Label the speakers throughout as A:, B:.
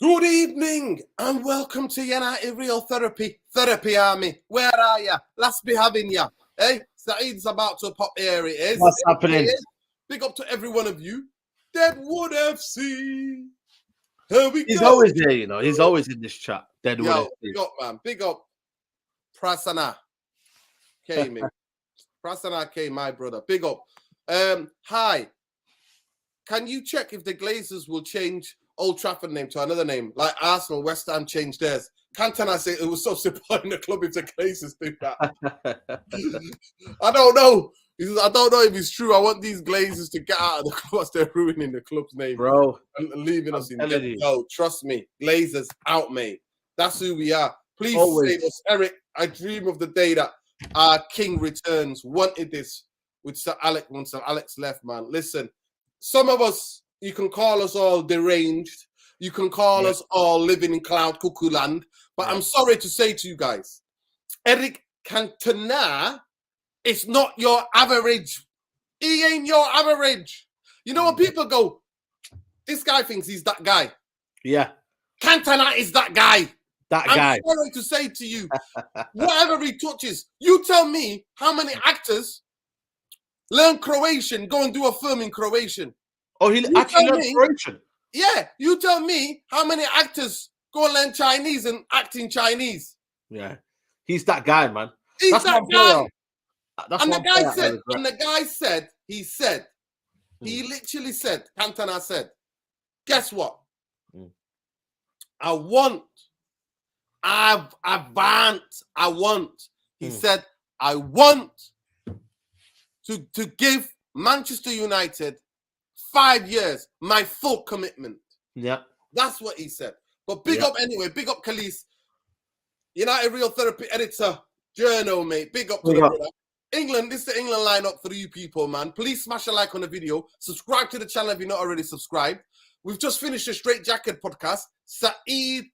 A: Good evening and welcome to United Real Therapy Army. Where are ya? Last be having ya. Hey, Saeed's about to pop. Here it is.
B: What's happening?
A: Big up to every one of you. Deadwood FC. Here we
B: He's
A: go.
B: always there, you know. He's always in this chat. Deadwood
A: Yo,
B: FC.
A: big up, man. Big up. Prasanna came in. Prasanna came, my brother. Big up. Hi. Can you check if the Glazers will change Old Trafford name to another name, like Arsenal, West Ham changed theirs? Cantona said it was so simple in the club if the Glazers do that. I don't know. He says, I don't know if it's true. I want these Glazers to get out of the club. They're ruining the club's name,
B: Bro.
A: and leaving us in debt. No, trust me. Glazers out, mate. That's who we are. Please save us. Eric, I dream of the day that our king returns. Wanted this with Sir Alex when Sir Alex left, man. Listen. Some of us, you can call us all deranged. You can call us all living in cloud cuckoo land. But I'm sorry to say to you guys, Eric Cantona is not your average. He ain't your average. You know when people go, this guy thinks he's that guy.
B: Yeah.
A: Cantona is that guy. I'm sorry to say to you, whatever he touches, you tell me how many actors learn Croatian, go and do a film in Croatian.
B: Oh, he actually learned Croatian?
A: Yeah, you tell me how many actors go and learn Chinese and act in Chinese.
B: Yeah, he's that guy, man.
A: He's that guy. And the guy said, he literally said, Cantona said, guess what? I want. He said, I want to give Manchester United 5 years, my full commitment.
B: Yeah.
A: That's what he said. But big up anyway, big up Khalees, United Real Therapy editor, journal, mate. Big up to the brother. England, this is the England lineup for you people, man. Please smash a like on the video. Subscribe to the channel if you're not already subscribed. We've just finished a Straight Jacket podcast. Saeed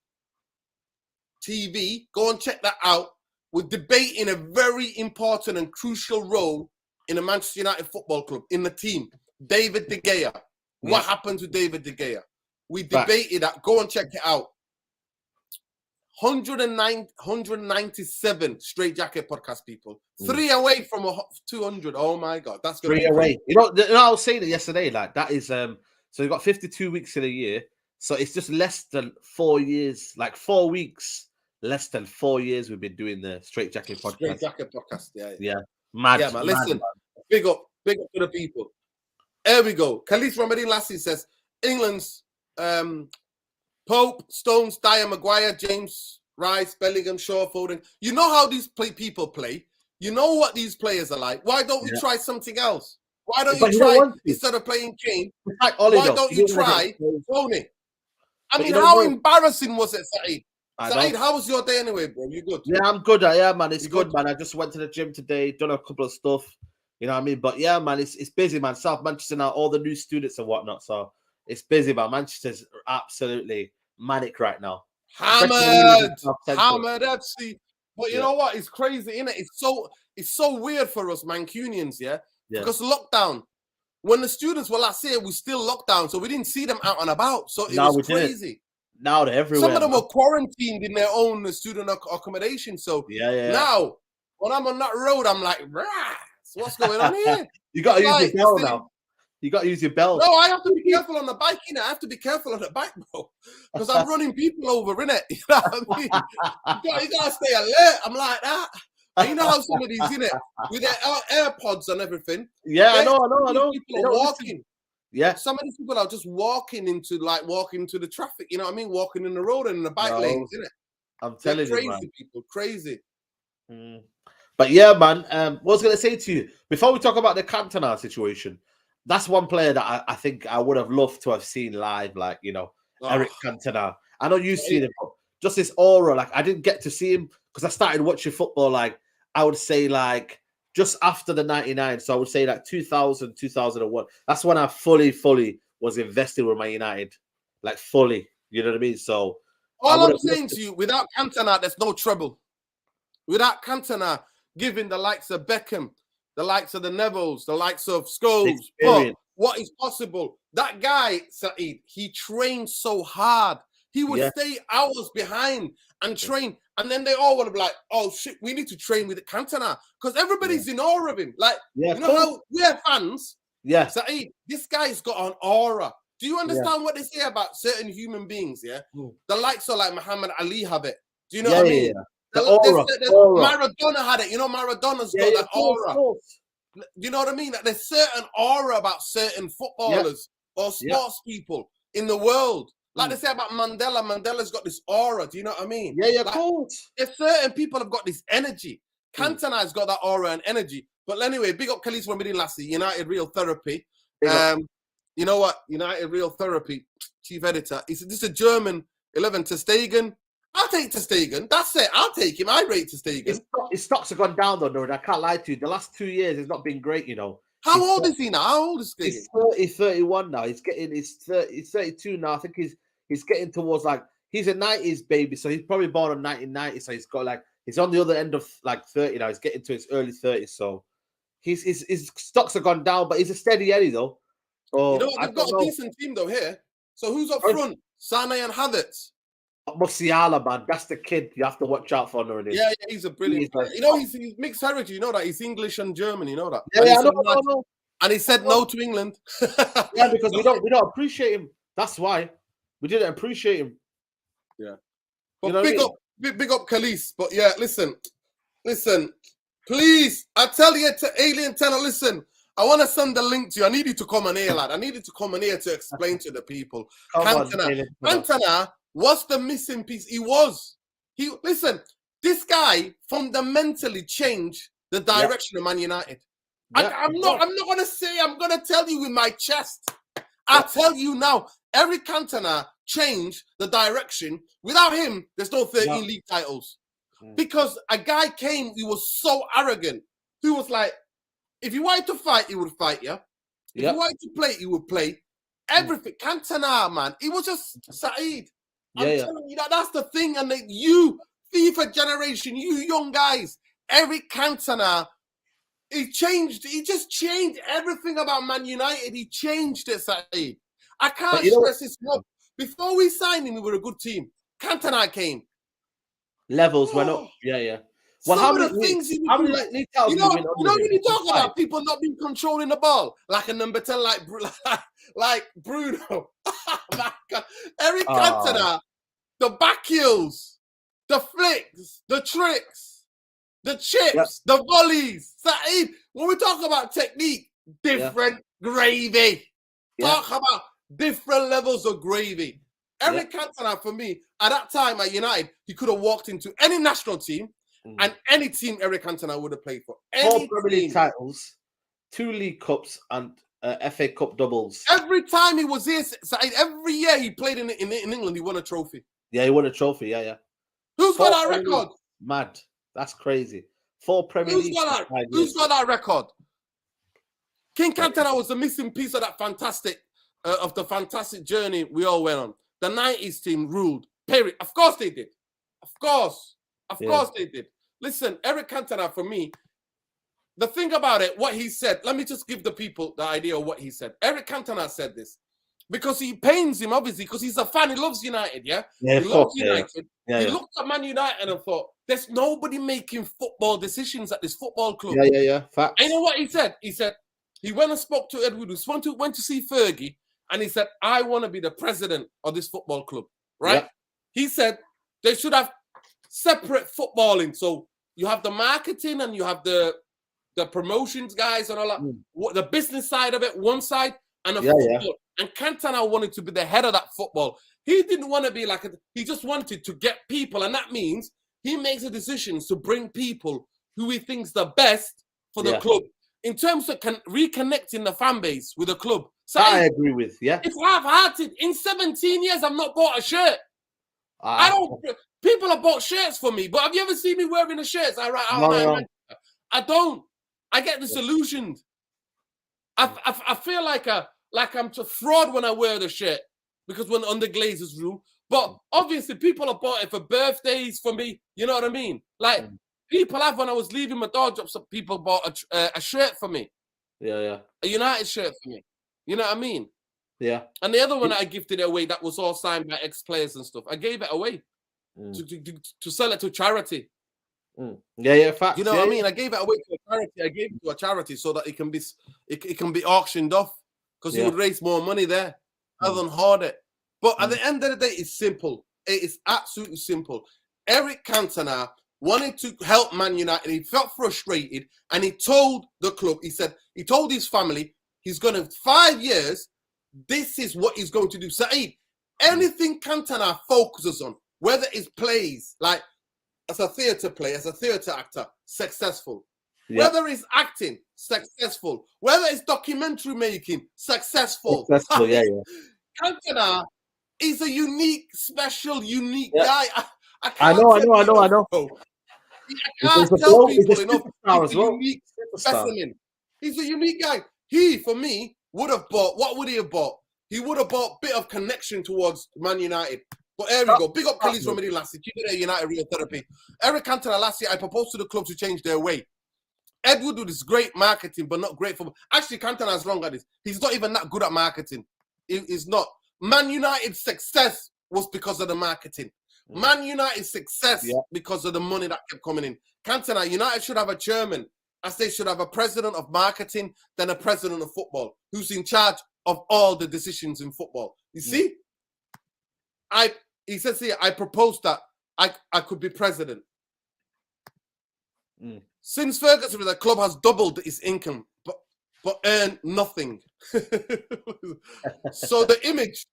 A: TV. Go and check that out. We're debating a very important and crucial role in the Manchester United Football Club, in the team. David De Gea. What happened to David De Gea? We debated that. Go and check it out. 197 Straight Jacket podcast people. 3 away from 200. Oh my God. That's going to be
B: 3 away. You know, I was saying it yesterday, like that is, so you've got 52 weeks in a year. So it's just less than 4 years, like 4 weeks, less than 4 years we've been doing the Straight Jacket podcast.
A: Straight Jacket podcast, yeah.
B: Mad.
A: Yeah, man. Listen, big up to the people. There we go. Khalees Ramadine Lassie says England's Pope, Stones, Dyer, Maguire, James, Rice, Bellingham, Shaw, Foden. You know how these people play. You know what these players are like. Why don't we try something else? Why don't you try, instead of playing Kane, why don't you try Tony? I mean, how embarrassing was it, Saeed? Saeed, how was your day anyway, bro? You good?
B: Yeah, I'm good. Yeah, man. It's good, man. I just went to the gym today, done a couple of stuff. You know what I mean? But yeah, man, it's busy, man. South Manchester now, all the new students and whatnot. So it's busy, man. Manchester's absolutely manic right now.
A: Hammered FC. But you know what? It's crazy, innit? It's so weird for us Mancunians, yeah? Because lockdown. When the students were last here, we still locked down, so we didn't see them out and about. So it was crazy.
B: Now they're everywhere.
A: Some of them were quarantined in their own student accommodation. So now, when I'm on that road, I'm like, rah, what's going on here?
B: You got to use your bell now. You got to use your bell.
A: No, I have to be careful on the bike, innit? I have to be careful on the bike, bro. Because I'm running people over, innit? You know what I mean? You got to stay alert. I'm like that. And you know how some of these, innit? With their AirPods and everything.
B: Yeah, I know.
A: People are walking. Yeah. Some of these people are just walking into the traffic, you know what I mean? Walking in the road and in the bike lanes, innit?
B: I'm telling you, man.
A: Crazy people, crazy.
B: But yeah, man, what I was going to say to you, before we talk about the Cantona situation, that's one player that I think I would have loved to have seen live, like, you know, Eric Cantona. I know you've seen him, but just this aura, like, I didn't get to see him because I started watching football, like, I would say, like, just after the 99. So I would say, like, 2000, 2001. That's when I fully was invested with my United, like, fully. You know what I mean? So
A: all I'm saying to you, without Cantona, there's no trouble. Without Cantona giving the likes of Beckham, the likes of the Nevilles, the likes of Scholes, what is possible? That guy, Saeed, he trained so hard. He would stay hours behind and train. And then they all want to be like, oh, shit, we need to train with Cantona. Because everybody's in awe of him. Like, you know how we're fans?
B: Yeah.
A: Saeed, this guy's got an aura. Do you understand what they say about certain human beings, yeah? The likes of like Muhammad Ali have it. Do you know what I mean?
B: The aura.
A: Maradona had it. You know, Maradona's got that aura. You know what I mean? That there's certain aura about certain footballers or sports people in the world. Like they say about Mandela. Mandela's got this aura. Do you know what I mean?
B: Yeah, like, cool.
A: If certain people have got this energy, Cantona's got that aura and energy. But anyway, big up Khalees from Midin Lassie, United Real Therapy. You know what? United Real Therapy, chief editor. He said, this is a German 11 Ter Stegen. I'll take Ter Stegen. That's it. I'll take him. I rate Ter Stegen.
B: His stocks have gone down, though, Noreen. I can't lie to you. The last 2 years, it's not been great, you know.
A: How old is he now? How old is he?
B: He's 31 now. He's 32 now. I think he's getting towards, like, he's a 90s baby, so he's probably born in 1990, so he's got, like, he's on the other end of, like, 30 now. He's getting to his early 30s, so his stocks have gone down, but he's a steady Eddie, though.
A: You know what? They've got a decent team, though, here. So who's up front? Sane and Havertz.
B: Musiala, man, that's the kid you have to watch out for, Noreen.
A: Yeah, he's a brilliant player. You know, he's mixed heritage. You know that he's English and German. You know that.
B: Yeah, I know.
A: And he said no to England.
B: Yeah, because we don't appreciate him. That's why we didn't appreciate him.
A: Yeah, but you know big up Khalees. But yeah, listen, please, I tell you, to Alien Tenor, listen. I want to send the link to you. I need you to come on here, lad. I needed to come on here to explain to the people. Cantona was the missing piece. Listen, this guy fundamentally changed the direction of Man United. I'm not going to say, I'm going to tell you with my chest. I'll tell you now, Eric Cantona changed the direction. Without him, there's no 13 league titles. Because a guy came, he was so arrogant. He was like, if you wanted to fight, he would fight you. If you wanted to play, he would play. Everything. Cantona, man, he was just Saeed. I'm telling you, that's the thing. And you, FIFA generation, you young guys, Eric Cantona, he just changed everything about Man United. He changed it, Saeed. I can't stress this enough. Before we signed him, we were a good team. Cantona came.
B: Levels went up. Yeah.
A: Well, how many things you know, when you talk about people not being controlling the ball, like a number 10, like Bruno. Oh my God. Eric Cantona, the back heels, the flicks, the tricks, the chips, the volleys. Saeed, when we talk about technique, different gravy. Talk about different levels of gravy. Eric Cantona, for me, at that time at United, he could have walked into any national team. And any team Eric Cantona would have played for.
B: 4 Premier League titles, 2 League Cups, and FA Cup doubles.
A: Every time he was here, every year he played in England, he won a trophy.
B: Yeah, he won a trophy. Yeah.
A: Who's got that record?
B: Mad. That's crazy. 4 Premier League.
A: Who's got that record? King Cantona was the missing piece of that fantastic journey we all went on. The 90s team ruled. Period. Of course they did. Of course they did. Listen, Eric Cantona, for me, the thing about it, what he said, let me just give the people the idea of what he said. Eric Cantona said this because he pains him, obviously, because he's a fan. He loves United, he loves United. He looked at Man United and thought, there's nobody making football decisions at this football club.
B: Yeah. Facts.
A: And you know what he said? He said, he went and spoke to Ed Woodward, went to see Fergie, and he said, I want to be the president of this football club, right? Yeah. He said, they should have separate footballing. So you have the marketing and you have the promotions guys and all that. The business side of it, one side, and the football. And Cantona wanted to be the head of that football. He didn't want to be he just wanted to get people. And that means he makes the decisions to bring people who he thinks the best for the club. In terms of reconnecting the fan base with the club. So
B: I agree with, It's
A: half-hearted. In 17 years, I've not bought a shirt. People have bought shirts for me, but have you ever seen me wearing the shirts? I don't. I get disillusioned. I feel like I'm a fraud when I wear the shirt because when under Glazers rule. But obviously, people have bought it for birthdays for me. You know what I mean? Like people have when I was leaving my dog job, some people bought a shirt for me.
B: Yeah.
A: A United shirt for me. You know what I mean?
B: Yeah.
A: And the other one I gifted it away that was all signed by ex-players and stuff. I gave it away to sell it to charity.
B: Yeah, facts.
A: You know what I mean? I gave it away to a charity. I gave it to a charity so that it can be auctioned off because you would raise more money there rather than hoard it. But at the end of the day, it's simple. It is absolutely simple. Eric Cantona wanted to help Man United. He felt frustrated and he told the club, he told his family, he's going to 5 years, this is what he's going to do. Saeed, anything Cantona focuses on, whether it's plays, like as a theatre player, as a theatre actor, successful. Yeah. Whether it's acting, successful. Whether it's documentary making, successful. Cantona is a unique, special, unique guy. I know. I can't tell people enough. He's a unique specimen. He's a unique guy. He, for me, would have bought, what would he have bought? He would have bought a bit of connection towards Man United. But there we go. Big up Kelly's from last year. Keep it United Real Therapy. Eric Cantona last year, I proposed to the club to change their way. Edward with his great marketing, but not great for... Actually, Cantona's wrong at this. He's not even that good at marketing. He's not. Man United's success was because of the marketing. Man United's success because of the money that kept coming in. Cantona, United should have a chairman, as they should have a president of marketing, then a president of football, who's in charge of all the decisions in football. You see? He says here, I proposed that I could be president. Since Ferguson, the club has doubled its income, but earned nothing. So the image,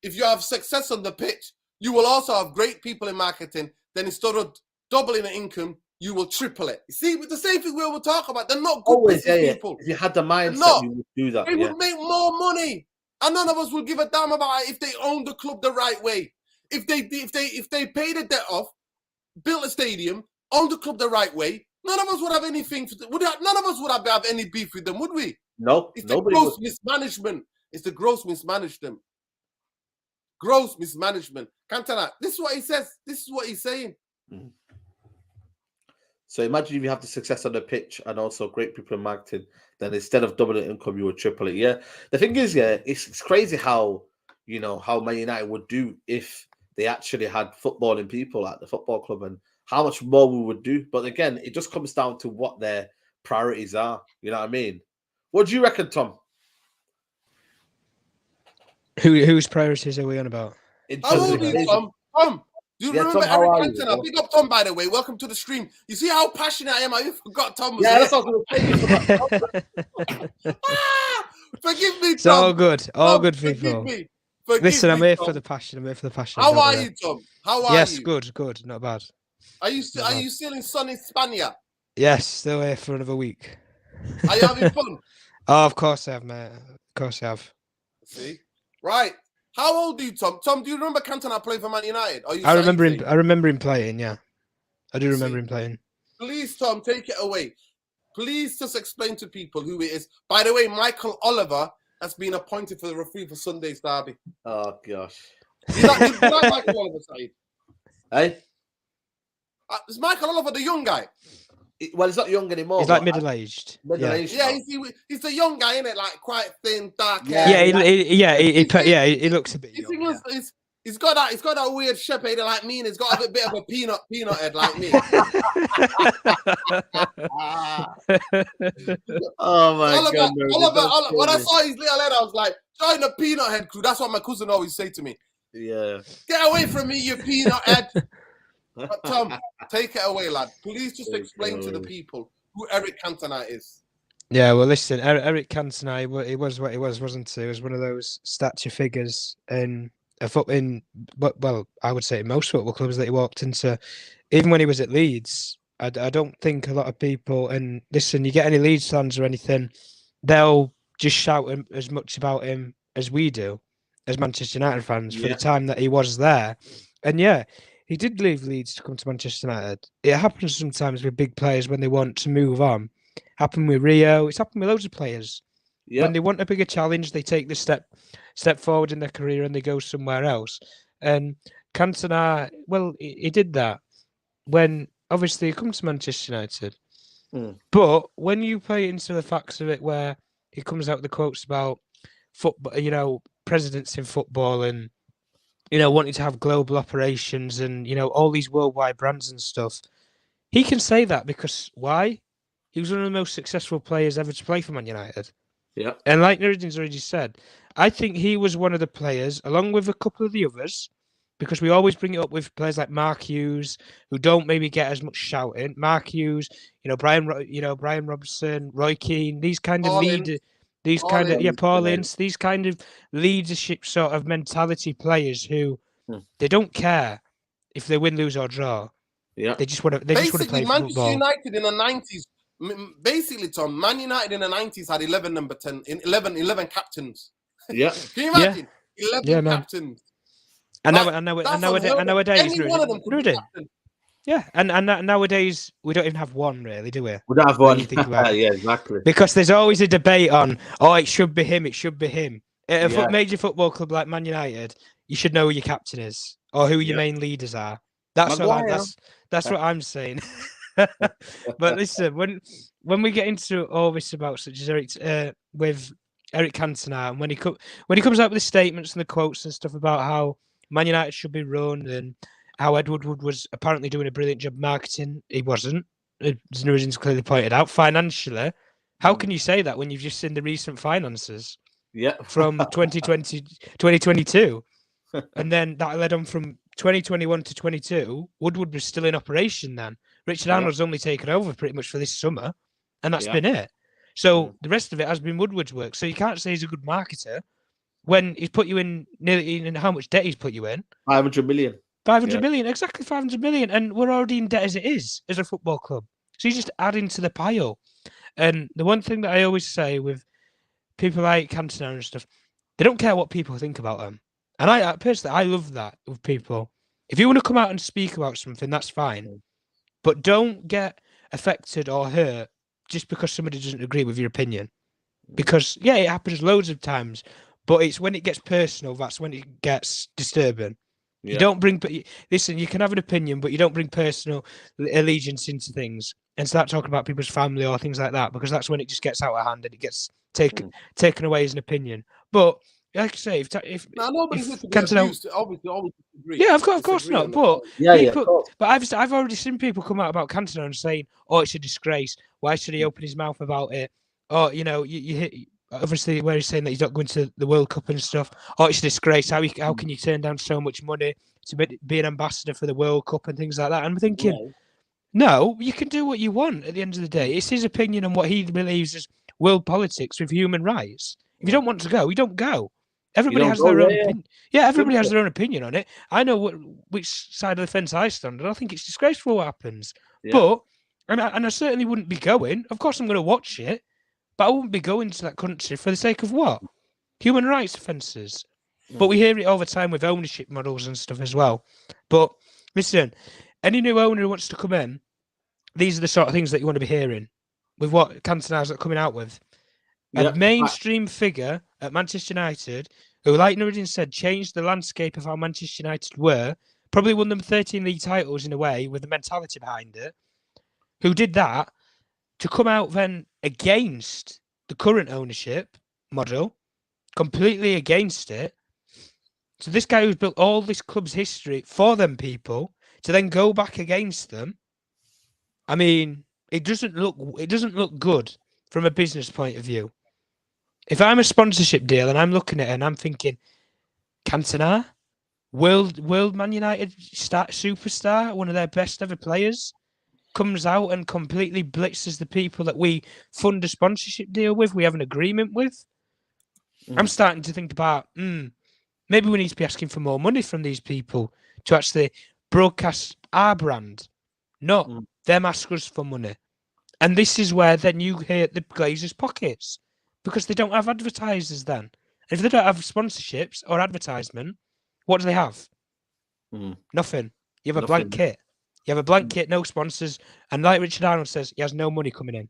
A: if you have success on the pitch, you will also have great people in marketing. Then instead of doubling the income, you will triple it. You see, with the same thing we will talk about, they're not good people.
B: If you had the mindset, you would do that.
A: They would make more money, and none of us would give a damn about it if they own the club the right way. If they paid the debt off, built a stadium, owned the club the right way, none of us would have anything. None of us would have any beef with them, would we?
B: No.
A: It's the gross mismanagement. It's the gross mismanagement. Gross mismanagement. Cantona, this is what he says. This is what he's saying.
B: So imagine if you have the success on the pitch and also great people in marketing, then instead of doubling income, you would triple it. Yeah. The thing is, it's crazy how Man United would do if they actually had footballing people at the football club and how much more we would do. But again, it just comes down to what their priorities are. You know what I mean? What do you reckon, Tom?
C: Whose priorities are we on about?
A: How old are you, Tom? Tom, do you remember
B: Tom,
A: Eric Cantona? Big up, Tom, by the way. Welcome to the stream. You see how passionate I am? I forgot Tom was
B: here.
A: That's
B: what I was going to say.
A: Forgive me, Tom.
C: It's all good. All good, people. Listen, I'm here
A: Tom.
C: for the passion. I'm here for the passion.
A: How are you, Tom? How are you?
C: Yes, good. Not bad.
A: Are you still in sunny Spania?
C: Yes, still here for another week.
A: Are you having fun?
C: Oh, of course I have, mate. Of course I have.
A: See? Right. How old are you, Tom? Tom, do you remember Cantona playing for Man United?
C: I remember him playing, yeah. I do remember him playing.
A: Please, Tom, take it away. Please just explain to people who it is. By the way, Michael Oliver has been appointed for the referee for Sunday's derby.
B: Oh, gosh.
A: You like Michael Oliver, Saeed?
B: Hey?
A: Is Michael Oliver the young guy?
B: Well, he's not young anymore.
C: He's like middle-aged.
A: Yeah, he's a young guy, isn't it? Like quite thin, dark
C: hair. He looks a bit young.
A: He's got that weird shape like me, and he's got a bit of a peanut head like me.
B: Oh my God!
A: Oliver, when I saw his little head, I was like, join the peanut head crew. That's what my cousin always say to me.
B: Yeah.
A: Get away from me, you peanut head. But Tom, take it away, lad. Please just explain to the people who Eric Cantona is.
C: Yeah, well, listen, Eric Cantona, he was what he was, wasn't he? He was one of those stature figures I would say in most football clubs that he walked into. Even when he was at Leeds, I don't think a lot of people, and listen, you get any Leeds fans or anything, they'll just shout as much about him as we do, as Manchester United fans, for the time that he was there. And yeah, he did leave Leeds to come to Manchester United. It happens sometimes with big players when they want to move on. Happened with Rio. It's happened with loads of players. Yep. When they want a bigger challenge, they take this step forward in their career and they go somewhere else. And Cantona, well, he did that when obviously he comes to Manchester United. But when you play into the facts of it, where he comes out with the quotes about football, presidents in football and, you know, wanting to have global operations and, you know, all these worldwide brands and stuff. He can say that because why? He was one of the most successful players ever to play for Man United.
B: Yeah.
C: And like Nuruddin's already said, I think he was one of the players, along with a couple of the others, because we always bring it up with players like Mark Hughes, who don't maybe get as much shouting. Mark Hughes, Brian Robson, Roy Keane, these kind of leaders, Paul Ince, these kind of leadership sort of mentality players who they don't care if they win, lose or draw.
B: Yeah,
C: they just want to. They just want to play
A: Manchester
C: football.
A: United in the 90s. Basically, Tom, Man United in the 90s had 11 captains.
B: Yeah.
A: Can you imagine? 11 captains.
C: And nowadays,
A: any one of them could be captain.
C: Yeah, and nowadays we don't even have one, really, do we?
B: We don't have one.
C: Yeah,
B: exactly.
C: Because there's always a debate on, it should be him, it should be him. At a major football club like Man United, you should know who your captain is or who your main leaders are. That's what I'm saying. But listen, when we get into all this about such as with Eric Cantona, and when he comes out with the statements and the quotes and stuff about how Man United should be run and how Ed Woodward was apparently doing a brilliant job marketing, he wasn't. As Nuruddin's clearly pointed out, financially, how can you say that when you've just seen the recent finances? From 2020, 2022, and then that led on from 2021 to 22. Woodward was still in operation then. Richard Arnold's only taken over pretty much for this summer, and that's been it. So the rest of it has been Woodward's work. So you can't say he's a good marketer when he's put you in nearly how much debt he's put you in?
B: 500 million.
C: 500 million, exactly 500 million, and we're already in debt as it is as a football club. So he's just adding to the pile. And the one thing that I always say with people like Cantona and stuff, they don't care what people think about them. And I personally, I love that with people. If you want to come out and speak about something, that's fine. But don't get affected or hurt just because somebody doesn't agree with your opinion. Because, it happens loads of times. But it's when it gets personal, that's when it gets disturbing. Yeah. You don't bring... Listen, you can have an opinion, but you don't bring personal allegiance into things and start talking about people's family or things like that, because that's when it just gets out of hand and it gets taken away as an opinion. But... like I say, if
A: nobody's Cantona, obviously disagree.
C: Yeah, of course not. But but I've already seen people come out about Cantona and saying, it's a disgrace. Why should he open his mouth about it? Or you obviously where he's saying that he's not going to the World Cup and stuff. It's a disgrace. How can you turn down so much money to be an ambassador for the World Cup and things like that? And I'm thinking, no, you can do what you want. At the end of the day, it's his opinion on what he believes is world politics with human rights. If you don't want to go, you don't go. Everybody has their own opinion. Yeah, everybody has their own opinion on it. I know which side of the fence I stand on. I think it's disgraceful what happens. Yeah. But, and I certainly wouldn't be going. Of course, I'm going to watch it, but I wouldn't be going to that country for the sake of what? Human rights offences. But we hear it all the time with ownership models and stuff as well. But listen, any new owner who wants to come in, these are the sort of things that you want to be hearing with what Cantona's coming out with. A mainstream figure at Manchester United, who, like Nuruddin said, changed the landscape of how Manchester United were, probably won them 13 league titles in a way with the mentality behind it, who did that, to come out then against the current ownership model, completely against it. So this guy who's built all this club's history for them people, to then go back against them, I mean, it doesn't look good from a business point of view. If I'm a sponsorship deal and I'm looking at it and I'm thinking, Cantona, world Man United superstar, one of their best ever players, comes out and completely blitzes the people that we fund a sponsorship deal with, we have an agreement with. I'm starting to think about, maybe we need to be asking for more money from these people to actually broadcast our brand, not them ask us for money. And this is where then you hit the Glazers' pockets. Because they don't have advertisers then. And if they don't have sponsorships or advertisement, what do they have? Nothing. You have a blank kit. You have a blank kit, no sponsors. And like Richard Arnold says, he has no money coming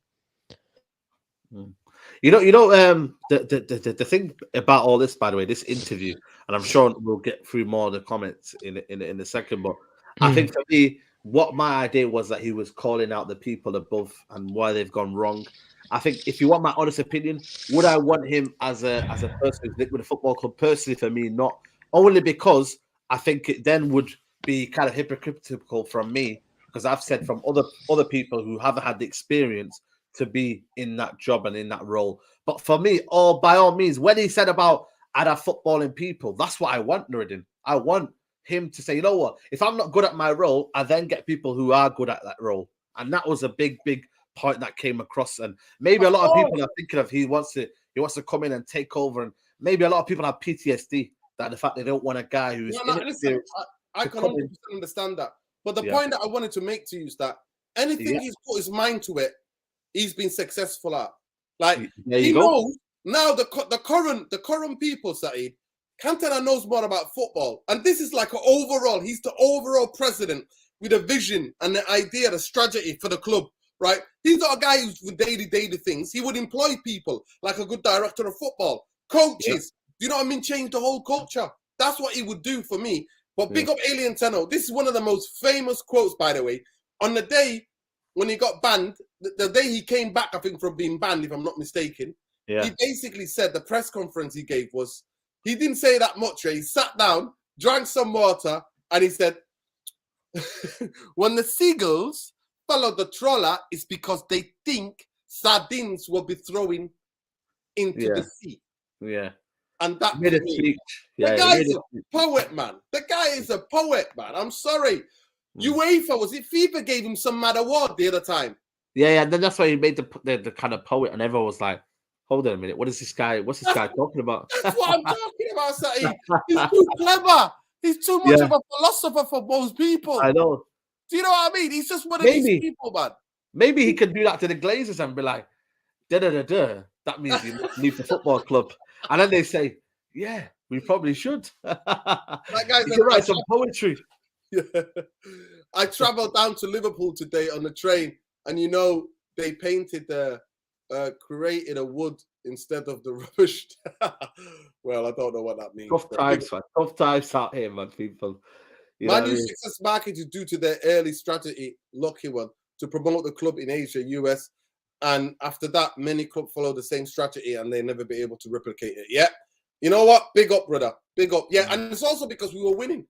C: in.
B: The thing about all this, by the way, this interview, and I'm sure we'll get through more of the comments in a second, but I think for me, what my idea was that he was calling out the people above and why they've gone wrong. I think if you want my honest opinion, would I want him as a person who's linked with a football club? Personally, for me, not. Only because I think it then would be kind of hypocritical from me, because I've said from other people who haven't had the experience to be in that job and in that role. But for me, by all means, when he said about I'd have footballing people, that's what I want, Nuruddin. I want him to say, you know what, if I'm not good at my role, I then get people who are good at that role. And that was a big point that came across. And maybe a lot of people are thinking of he wants to come in and take over. And maybe a lot of people have PTSD, that the fact they don't want a guy who's
A: listen, I can 100% understand that. But the point that I wanted to make to you is that anything he's put his mind to it, he's been successful at. Like he knows now the current people, Saeed, Cantona knows more about football. And this is like he's the overall president with a vision and the idea, the strategy for the club, right? He's not a guy who's with daily things. He would employ people like a good director of football, coaches. Do you know what I mean? Change the whole culture. That's what he would do for me. But big up Alien Tenno. This is one of the most famous quotes, by the way. On the day when he got banned, the day he came back, I think, from being banned, if I'm not mistaken, he basically said, the press conference he gave was, he didn't say that much. He sat down, drank some water, and he said, when the seagulls follow the trawler, it's because they think sardines will be thrown into the sea.
B: Yeah.
A: And that
B: made a speech.
A: The guy is a poet, man. The guy is a poet, man. I'm sorry. UEFA, was it FIFA gave him some mad award the other time?
B: Yeah. And then that's why he made the kind of poet, and everyone was like, hold on a minute, what's this guy talking about?
A: That's what I'm talking about, Saeed. He's too clever. He's too much of a philosopher for most people.
B: I know.
A: Do you know what I mean? He's just one of these people, man.
B: Maybe he could do that to the Glazers and be like, da-da-da-da. That means you leave the football club. And then they say, yeah, we probably should.
A: That guy's
B: you can write some poetry.
A: Yeah. I traveled down to Liverpool today on the train, and they painted created a wood instead of the rubbish. Well, I don't know what that means.
B: Tough times, man. Tough times out here, man, people.
A: My new success market is due to their early strategy, lucky one, to promote the club in Asia, US. And after that, many clubs follow the same strategy and they never be able to replicate it. Yeah. You know what? Big up, brother. Big up. Yeah. And it's also because we were winning.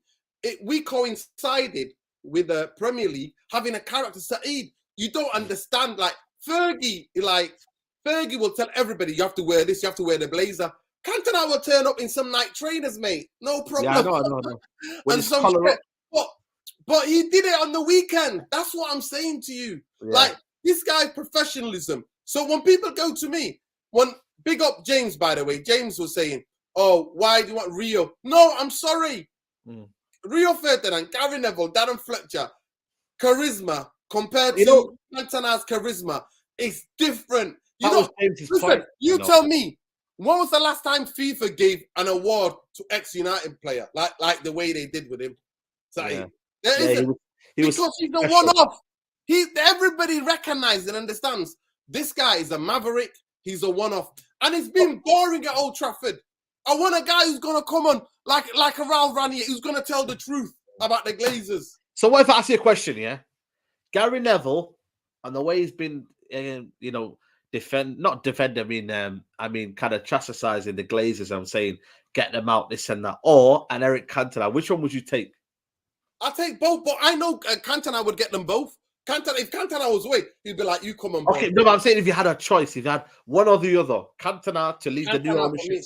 A: We coincided with the Premier League having a character. Saeed, you don't understand. Like Fergie will tell everybody, you have to wear this, you have to wear the blazer. Cantona will turn up in some night trainers, mate. No problem.
B: Yeah, no.
A: And some but he did it on the weekend. That's what I'm saying to you. Yeah. Like, this guy's professionalism. So when people go to me, big up James, by the way, James was saying, oh, why do you want Rio? No, I'm sorry. Rio Ferdinand, Gary Neville, Darren Fletcher, charisma compared to Cantona's charisma is different. You tell me, when was the last time FIFA gave an award to ex-United player like the way they did with him? Because he's the one-off. Everybody recognizes and understands this guy is a maverick. He's a one-off, and it's been boring at Old Trafford. I want a guy who's gonna come on like a Raul Ranier, who's gonna tell the truth about the Glazers.
B: So what if I ask you a question? Yeah, Gary Neville, and the way he's been, not defend. I mean, kind of chastising the Glazers. I'm saying get them out, this and that, or an Eric Cantona. Which one would you take?
A: I'll take both, but I know Cantona would get them both. If Cantona was away, he'd be like, "You come on."
B: Okay, no, but I'm saying if you had a choice, if you had one or the other, Cantona to leave the new ownership.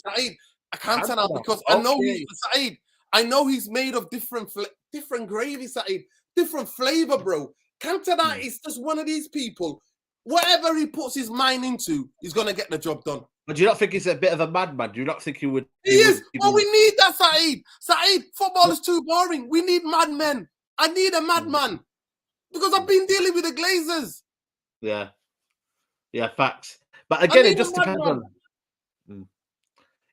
A: Cantona, because I know he's made of different gravy, Saeed, different flavor, bro. Cantona is just one of these people. Whatever he puts his mind into, he's gonna get the job done.
B: But do you not think he's a bit of a madman? Do you not think he would?
A: He is. Well, we need that, Saeed. Saeed, football is too boring. We need madmen. I need a madman. Because I've been dealing with the Glazers.
B: Yeah, facts. But again, it just depends on.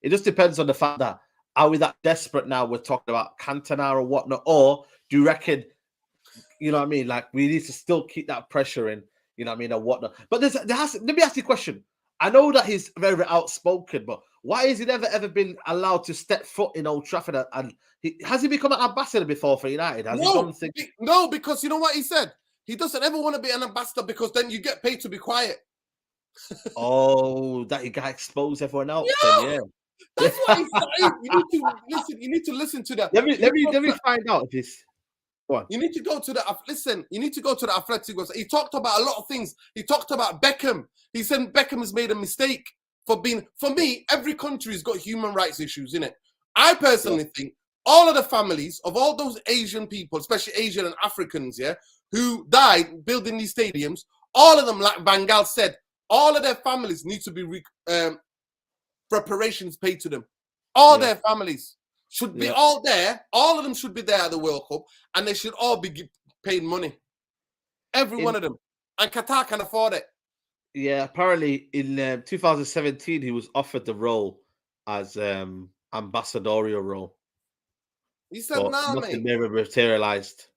B: It just depends on the fact that are we that desperate now? We're talking about Cantona or whatnot, or do you reckon? You know what I mean? Like we need to still keep that pressure in. You know what I mean, or whatnot. But let me ask you a question. I know that he's very, very outspoken, but why has he never ever been allowed to step foot in Old Trafford? And has he become an ambassador before for United?
A: No, because you know what he said? He doesn't ever want to be an ambassador because then you get paid to be quiet.
B: Oh, that he got exposed everyone else.
A: Yeah,
B: Then, yeah.
A: that's what he's saying. You need to listen. You need to listen to that.
B: Let me find out if it's.
A: You need to go to the listen. You need to go to the Athletic. He talked about a lot of things. He talked about Beckham. He said Beckham has made a mistake for being. For me, every country's got human rights issues in it. I personally think all of the families of all those Asian people, especially Asian and Africans, yeah, who died building these stadiums, all of them, like Van Gaal said, all of their families need to be reparations paid to them. All their families should be all there. All of them should be there at the World Cup, and they should all be paid money. Every one of them. And Qatar can afford it.
B: Yeah, apparently in 2017 he was offered the role as ambassadorial role.
A: He said, "Nah,
B: nothing
A: mate."
B: never materialized.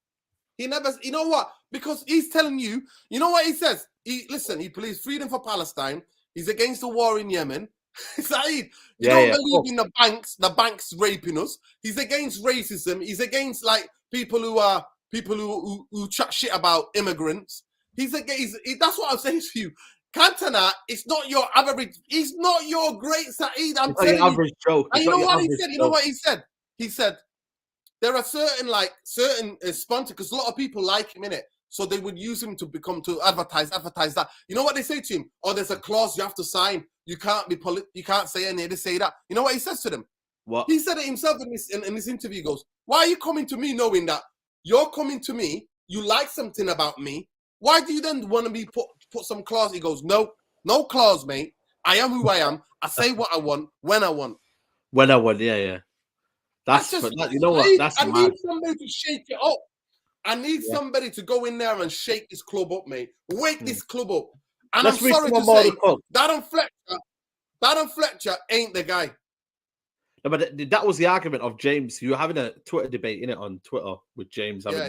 A: He never. You know what? Because he's telling you. You know what he says? He believes freedom for Palestine. He's against the war in Yemen. Saeed, you don't believe in the banks raping us. He's against racism. He's against like people who chat shit about immigrants. He's against. That's what I'm saying to you. Cantona, it's not your average. He's not your great Saeed. I'm telling you.
B: Average joke.
A: And you know what he said? You know what he said? He said there are certain sponsors, because a lot of people like him in it. So they would use him to advertise that. You know what they say to him? Oh, there's a clause you have to sign. You can't be you can't say any of this, say that. You know what he says to them?
B: What?
A: He said it himself in this interview. He goes, "Why are you coming to me knowing that you're coming to me? You like something about me. Why do you then want to be put some clause?" He goes, "No clause, mate. I am who I am. I say what I want when I want."
B: When I want, yeah. That's just, you know what? That's
A: I need somebody to shake it up. I need somebody to go in there and shake this club up, mate. Wake this club up. And I'm sorry to say, Darren Fletcher ain't the guy.
B: No, but that was the argument of James. You were having a Twitter debate in it on Twitter with James.
A: Yeah.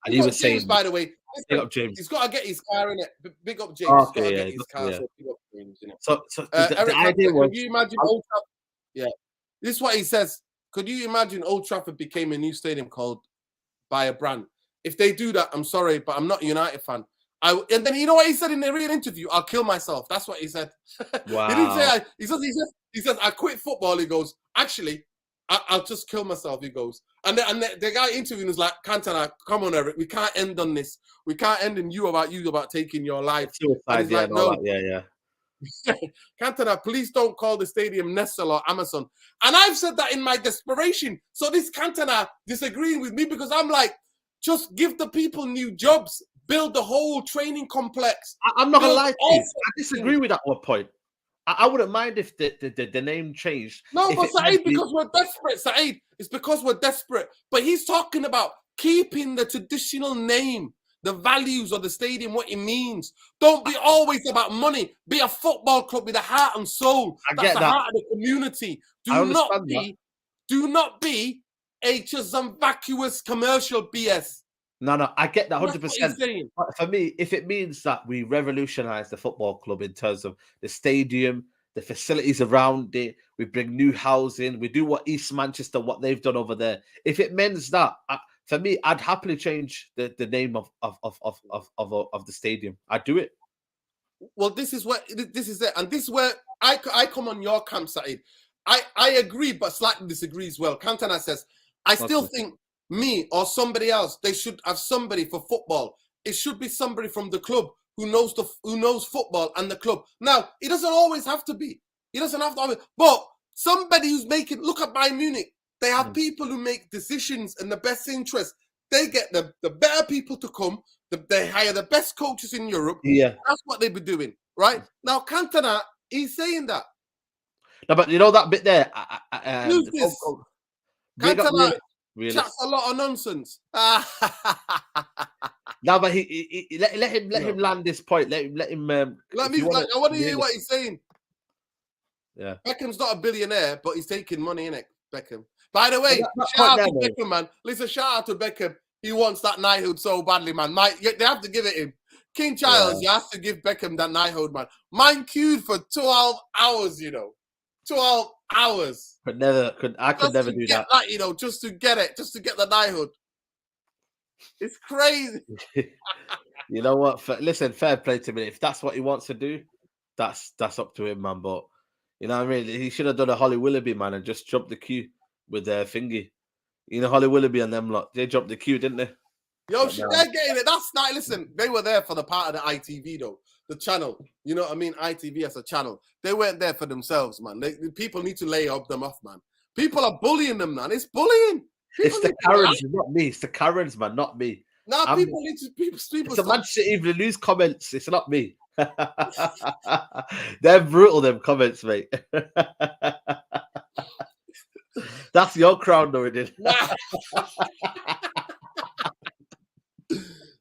B: And he was saying,
A: by the way,
B: big up James.
A: He's got to get his car in it. Big up James.
B: Okay,
A: he's got to get his car. So big up James, you know.
B: So
A: Eric,
B: the idea was,
A: could you imagine Old Trafford? Yeah, this is what he says. Could you imagine Old Trafford became a new stadium called by a brand? If they do that, I'm sorry, but I'm not a United fan. And then you know what he said in the real interview? I'll kill myself. That's what he said.
B: Wow.
A: He didn't say. He says I quit football. He goes, actually, I'll just kill myself. He goes, and the guy interviewing was like, Cantona, come on, Eric, we can't end on this. We can't end in you about taking your life.
B: Suicide,
A: like, no.
B: Yeah.
A: Cantona, please don't call the stadium Nestle or Amazon. And I've said that in my desperation. So this Cantona disagreeing with me because I'm like, just give the people new jobs, build the whole training complex.
B: I'm not gonna lie to you. I disagree with that one point. I wouldn't mind if the name changed.
A: No, but Saeed, because we're desperate, Saeed. It's because we're desperate. But he's talking about keeping the traditional name, the values of the stadium, what it means. Don't be always about money. Be a football club with a heart and soul. That's the heart of the community. Do not be just some vacuous commercial BS.
B: No, I get that 100%. For me, if it means that we revolutionize the football club in terms of the stadium, the facilities around it, we bring new housing, we do what East Manchester, what they've done over there. If it means that, for me, I'd happily change the name of the stadium. I'd do it.
A: Well, this is it, and this is where I come on your camp, Saeed. I agree, but slightly disagree as well. Cantona says, I still think me or somebody else, they should have somebody for football. It should be somebody from the club who knows football and the club. Now, it doesn't always have to be. He doesn't have to, but somebody who's making. Look at Bayern Munich. They have people who make decisions in the best interest. They get the better people to come. They hire the best coaches in Europe.
B: Yeah,
A: that's what they've been doing, right? Now, Cantona, he's saying that.
B: No, but you know that bit there.
A: Who's this? Cantona chats a lot of nonsense.
B: No, but he let him land this point. Let him. I
A: want to hear what he's saying.
B: Yeah,
A: Beckham's not a billionaire, but he's taking money in it. Beckham. By the way, shout out to Beckham, man. Listen, shout out to Beckham. He wants that knighthood so badly, man. They have to give it him. King Charles, you have to give Beckham that knighthood, man. Mine queued for 12 hours, 12 hours.
B: I could never do that.
A: Just to get it, just to get the knighthood. It's crazy.
B: You know what? Listen, fair play to me. If that's what he wants to do, that's up to him, man. But you know what I mean? He should have done a Holly Willoughby, man, and just jumped the queue with their thingy. You know, Holly Willoughby and them lot, they jumped the queue, didn't they?
A: Yo, they're getting it. That's not, listen, they were there for the part of the ITV, though. The channel. You know what I mean? ITV as a channel. They weren't there for themselves, man. People need to lay them off, man. People are bullying them, man. It's bullying.
B: It's the Karens, not me. It's the Karens, man, not me.
A: Now people need to... People
B: it's the Manchester Evening News comments. It's not me. They're brutal, them comments, mate. That's your crown, though, it is.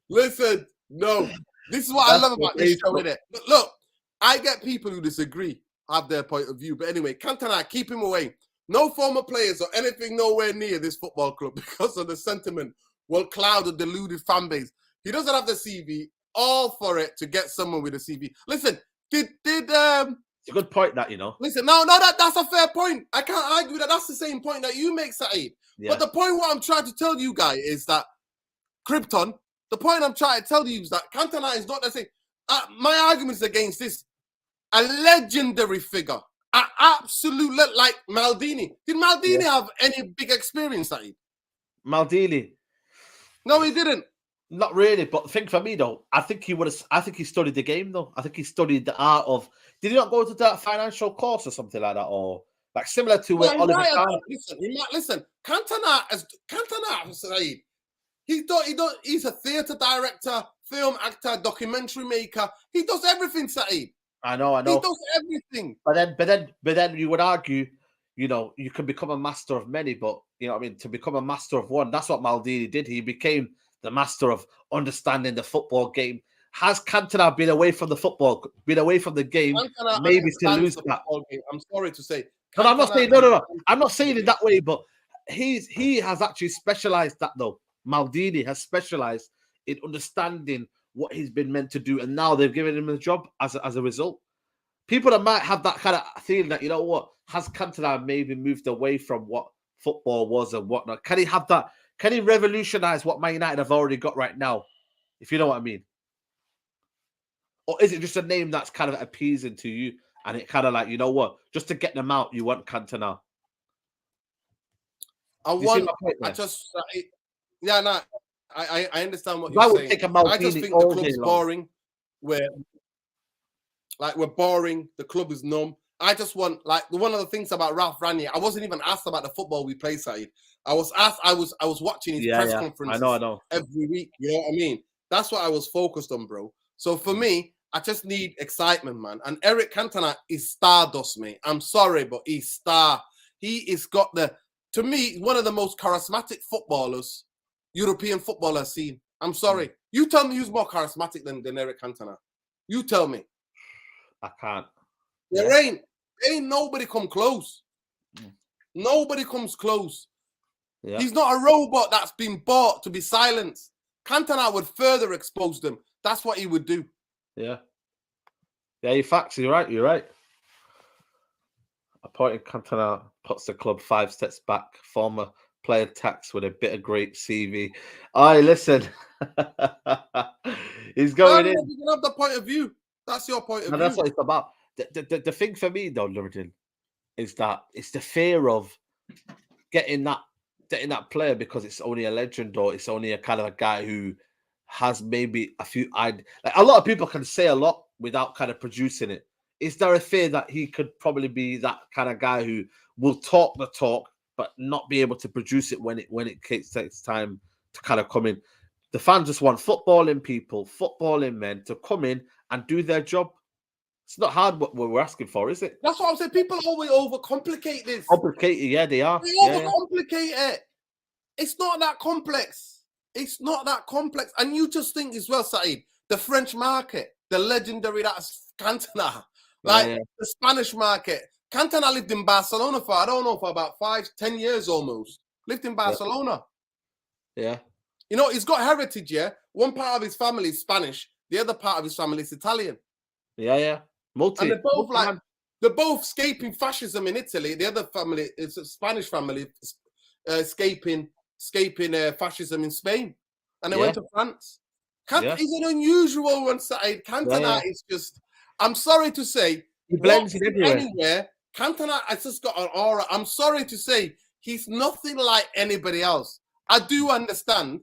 A: Listen, no. This is what I love about this show, innit? But look, I get people who disagree, have their point of view. But anyway, Cantona, keep him away. No former players or anything nowhere near this football club because of the sentiment will cloud a deluded fan base. He doesn't have the CV. All for it to get someone with a CV. Listen, it's a
B: good point, that, you know.
A: Listen, no, that's a fair point. I can't argue that. That's the same point that you make, Saeed. Yeah. But the point what I'm trying to tell you guys is that Krypton. The point I'm trying to tell you is that Cantona is not the same. My argument is against this. A legendary figure, an absolute like Maldini. Did Maldini have any big experience, Saeed?
B: Maldini?
A: No, he didn't.
B: Not really, but think for me though, I think he studied the game though. I think he studied the art of. Did he not go to that financial course or something like that, or like similar to where Oliver Kahn?
A: Listen. Cantona, Saeed, he's a theatre director, film actor, documentary maker. He does everything, Saeed.
B: I know.
A: He does everything.
B: But then you would argue, you know, you can become a master of many, but you know what I mean, to become a master of one, that's what Maldini did. He became the master of understanding the football game. Has Cantona been away from the football, been away from the game,
A: Cantona
B: maybe to lose that?
A: Game. I'm sorry to say.
B: Cantona, no, I'm not saying no. I'm not saying it that way, but he has actually specialized that though. Maldini has specialized in understanding what he's been meant to do, and now they've given him a job as a result. People that might have that kind of feeling that, you know what, has Cantona maybe moved away from what football was and whatnot? Can he have that? Can he revolutionize what Man United have already got right now? If you know what I mean. Or is it just a name that's kind of appeasing to you? And it kind of like, you know what, just to get them out, you want Cantona.
A: I understand what you're saying. I just think the club's boring. We're boring. The club is numb. I just want, like, one of the things about Ralph Ranieri, I wasn't even asked about the football we play, Saeed. I was asked, I was watching his press conferences
B: I know.
A: every week. You know what I mean? That's what I was focused on, bro. So for me, I just need excitement, man. And Eric Cantona is stardust, mate. I'm sorry, but he's star. He is got to me, one of the most charismatic footballers, European footballer I've seen. I'm sorry. You tell me who's more charismatic than Eric Cantona. You tell me.
B: I can't.
A: There ain't nobody come close. Nobody comes close. Yeah. He's not a robot that's been bought to be silenced. Cantona would further expose them. That's what he would do.
B: Yeah. Yeah, you're right. Appointing Cantona puts the club 5 steps back. Former player tax with a bit of great CV. Aye, listen. He's going in.
A: You can have the point of view. That's your point of view.
B: That's what it's about. The thing for me, though, Nuruddin, is that it's the fear of getting that player because it's only a legend or it's only a kind of a guy who has maybe a few. Like a lot of people can say a lot without kind of producing it. Is there a fear that he could probably be that kind of guy who will talk the talk but not be able to produce it when it takes time to kind of come in? The fans just want footballing people, footballing men to come in and do their job. It's not hard what we're asking for, is it?
A: That's what I'm saying. People always overcomplicate this.
B: Complicated, yeah, they are.
A: They overcomplicate it. It's not that complex. It's not that complex. And you just think as well, Saeed, the French market, the legendary that's Cantona, the Spanish market. Cantona lived in Barcelona for about 5-10 years almost. Lived in Barcelona.
B: Yeah.
A: You know, he's got heritage, yeah? One part of his family is Spanish. The other part of his family is Italian.
B: Yeah.
A: And they're both escaping fascism in Italy. The other family is a Spanish family escaping fascism in Spain. And they went to France. He's an unusual one, Saeed. Cantona is just, I'm sorry to say,
B: he blends in everywhere.
A: Anywhere, Cantona has just got an aura. I'm sorry to say, he's nothing like anybody else. I do understand.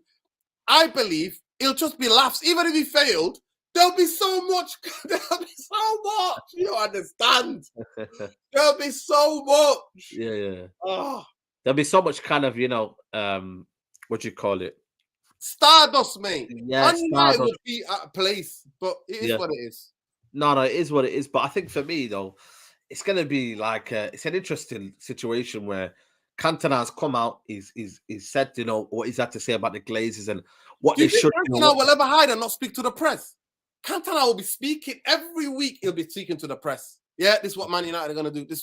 A: I believe it'll just be laughs. Even if he failed, there'll be so much. There'll be so much. You understand? There'll be so much.
B: Yeah.
A: Oh.
B: There'll be so much kind of, what do you call it?
A: Stardust, mate.
B: Yeah,
A: Stardust will be at a place, but it is what it is.
B: No, it is what it is. But I think for me, though, it's going to be like it's an interesting situation where Cantona has come out. He's said, what he's had to say about the Glazers and what they should.
A: Cantona will ever hide and not speak to the press. Cantona will be speaking every week. He'll be speaking to the press. Yeah, this is what Man United are going to do.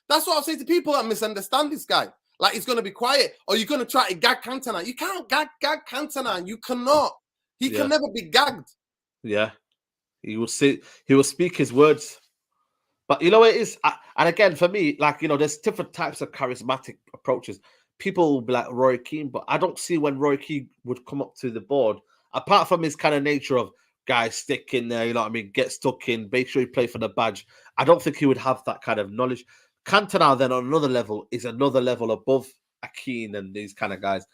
A: That's what I'll say to people that misunderstand this guy. Like, he's going to be quiet, or you're going to try to gag Cantona. You can't gag Cantona. You cannot. He can never be gagged.
B: Yeah, he will speak his words. But you know what it is, and again for me, like there's different types of charismatic approaches. People will be like Roy Keane, but I don't see when Roy Keane would come up to the board, apart from his kind of nature of guys stick in there. You know what I mean? Get stuck in, make sure you play for the badge. I don't think he would have that kind of knowledge. Cantona then on another level is another level above a Keane and these kind of guys.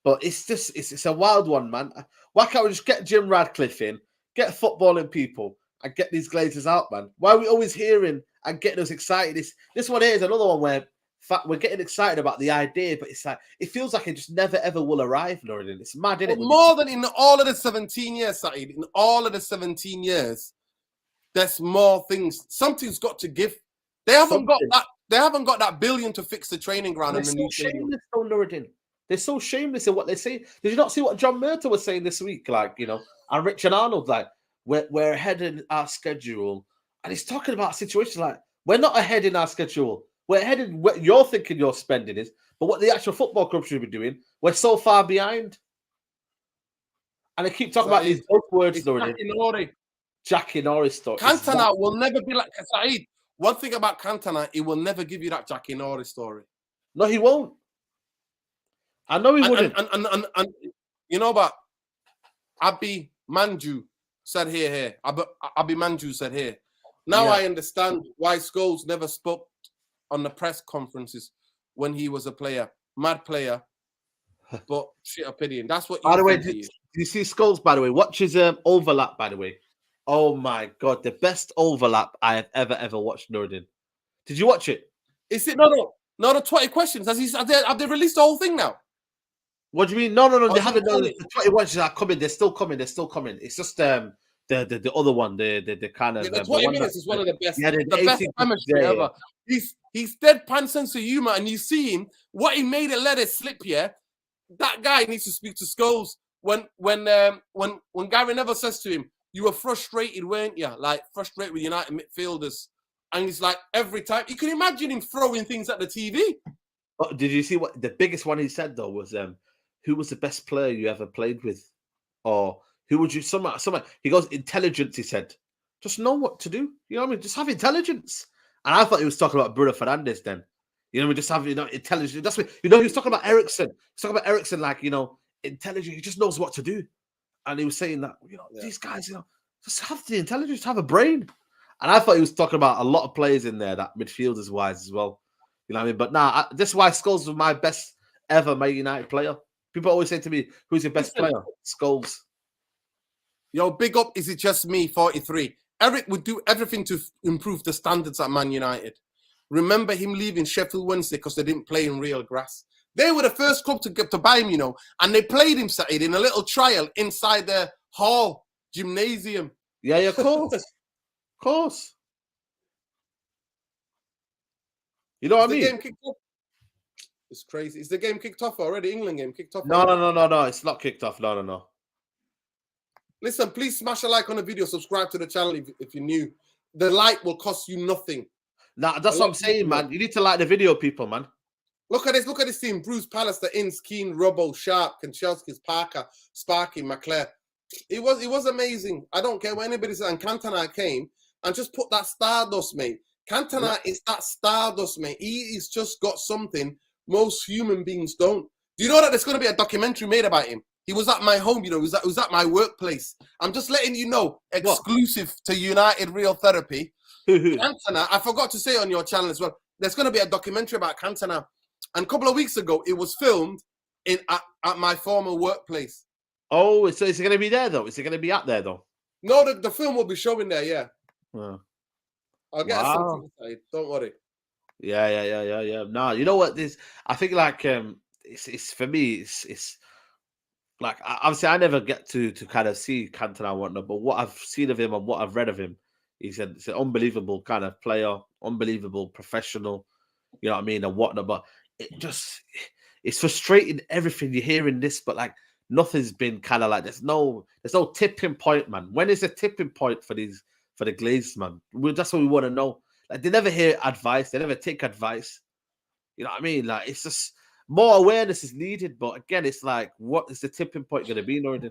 B: But it's a wild one, man. Why can't we just get Jim Radcliffe in, get footballing people, and get these Glazers out, man? Why are we always hearing and getting us excited? This one here is another one where we're getting excited about the idea, but it's like it feels like it just never ever will arrive, Noreen. It's mad, isn't it?
A: More than in all of the 17 years, Saeed, in all of the 17 years, there's more things. Something's got to give. They haven't got that. They haven't got that billion to fix the training ground.
B: They're so shameless, Noreen. They're so shameless in what they say. Did you not see what John Murta was saying this week? Like, and Richard Arnold, like, we're ahead in our schedule. And he's talking about situations like, we're not ahead in our schedule. We're ahead in what you're thinking your spending is. But what the actual football club should be doing, we're so far behind. And they keep talking about these buzzwords, Noreen. Jackie Norris story.
A: Cantona will never be like Saeed. One thing about Cantona, he will never give you that Jackie Norris story.
B: No, he won't. I know he wouldn't.
A: And you know, but Abi Manju said here. Abi Manju said here. Now I understand why Scholes never spoke on the press conferences when he was a player. Mad player, but shit opinion. That's what.
B: By the way, did you see Scholes? By the way, watch his overlap. By the way, oh my god, the best overlap I have ever watched. Nordin, did you watch it?
A: Is it no? The 20 questions. Have they released the whole thing now?
B: What do you mean? No. They haven't done it. The 20 questions are coming. They're still coming. It's just the other one. The kind of
A: the 20 minutes is one of the best.
B: Yeah,
A: the best chemistry ever. He's deadpan sense of humor, and you see him. What he made it let it slip. Yeah, that guy needs to speak to Scholes. When Gary Neville says to him, "You were frustrated, weren't you? Like frustrated with United midfielders." And he's like, every time you can imagine him throwing things at the TV.
B: Oh, did you see what the biggest one he said though was? Who was the best player you ever played with, or who would you? Someone. He goes intelligence. He said, just know what to do. You know what I mean? Just have intelligence. And I thought he was talking about Bruno Fernandes then. You know, we just have intelligence. That's what he was talking about Ericsson. He's talking about Ericsson like intelligent. He just knows what to do. And he was saying that these guys, just have the intelligence, have a brain. And I thought he was talking about a lot of players in there, that midfielders wise as well. You know what I mean? But nah, this is why Scholes was my best ever Man United player. People always say to me, "Who's your best player?" Scholes.
A: Yo, big up. Is it just me? 43. Eric would do everything to improve the standards at Man United. Remember him leaving Sheffield Wednesday because they didn't play in real grass. They were the first club to buy him, and they played him Saturday in a little trial inside their hall gymnasium.
B: Yeah, of course. Of course. You know what I mean?
A: Game kicked off? It's crazy. Is the game kicked off already? England game kicked off?
B: No. It's not kicked off. No.
A: Listen, please smash a like on the video. Subscribe to the channel if you're new. The like will cost you nothing.
B: Nah, that's what I'm saying, man. You need to like the video, people, man.
A: Look at this. Look at this team. Bruce Pallister, Ince, Keane, Robbo, Sharp, Kanchelskis, Parker, Sparky, McClare. It was amazing. I don't care what anybody says. And Cantona came and just put that stardust, mate. Cantona is that stardust, mate. He's just got something most human beings don't. Do you know that there's going to be a documentary made about him? He was at my home, you know. He was at my workplace. I'm just letting you know, exclusive to United Real Therapy. Cantona, I forgot to say on your channel as well, there's going to be a documentary about Cantona. And a couple of weeks ago, it was filmed at my former workplace.
B: Oh, so is it going to be there, though? Is it going to be out there, though?
A: No, the film will be showing there, yeah. I'll get
B: Wow.
A: something inside. Don't worry.
B: Yeah. No, you know what? I think like it's for me. It's like obviously I never get to kind of see Cantona and whatnot, but what I've seen of him and what I've read of him, he's an unbelievable kind of player, unbelievable professional. You know what I mean and whatnot. But it's frustrating everything you're hearing this, but like nothing's been kind of like there's no tipping point, man. When is a tipping point for the Glazed, man? That's what we want to know. Like they never hear advice, they never take advice. You know what I mean? Like it's just more awareness is needed, but again, it's like what is the tipping point going to be, Norton?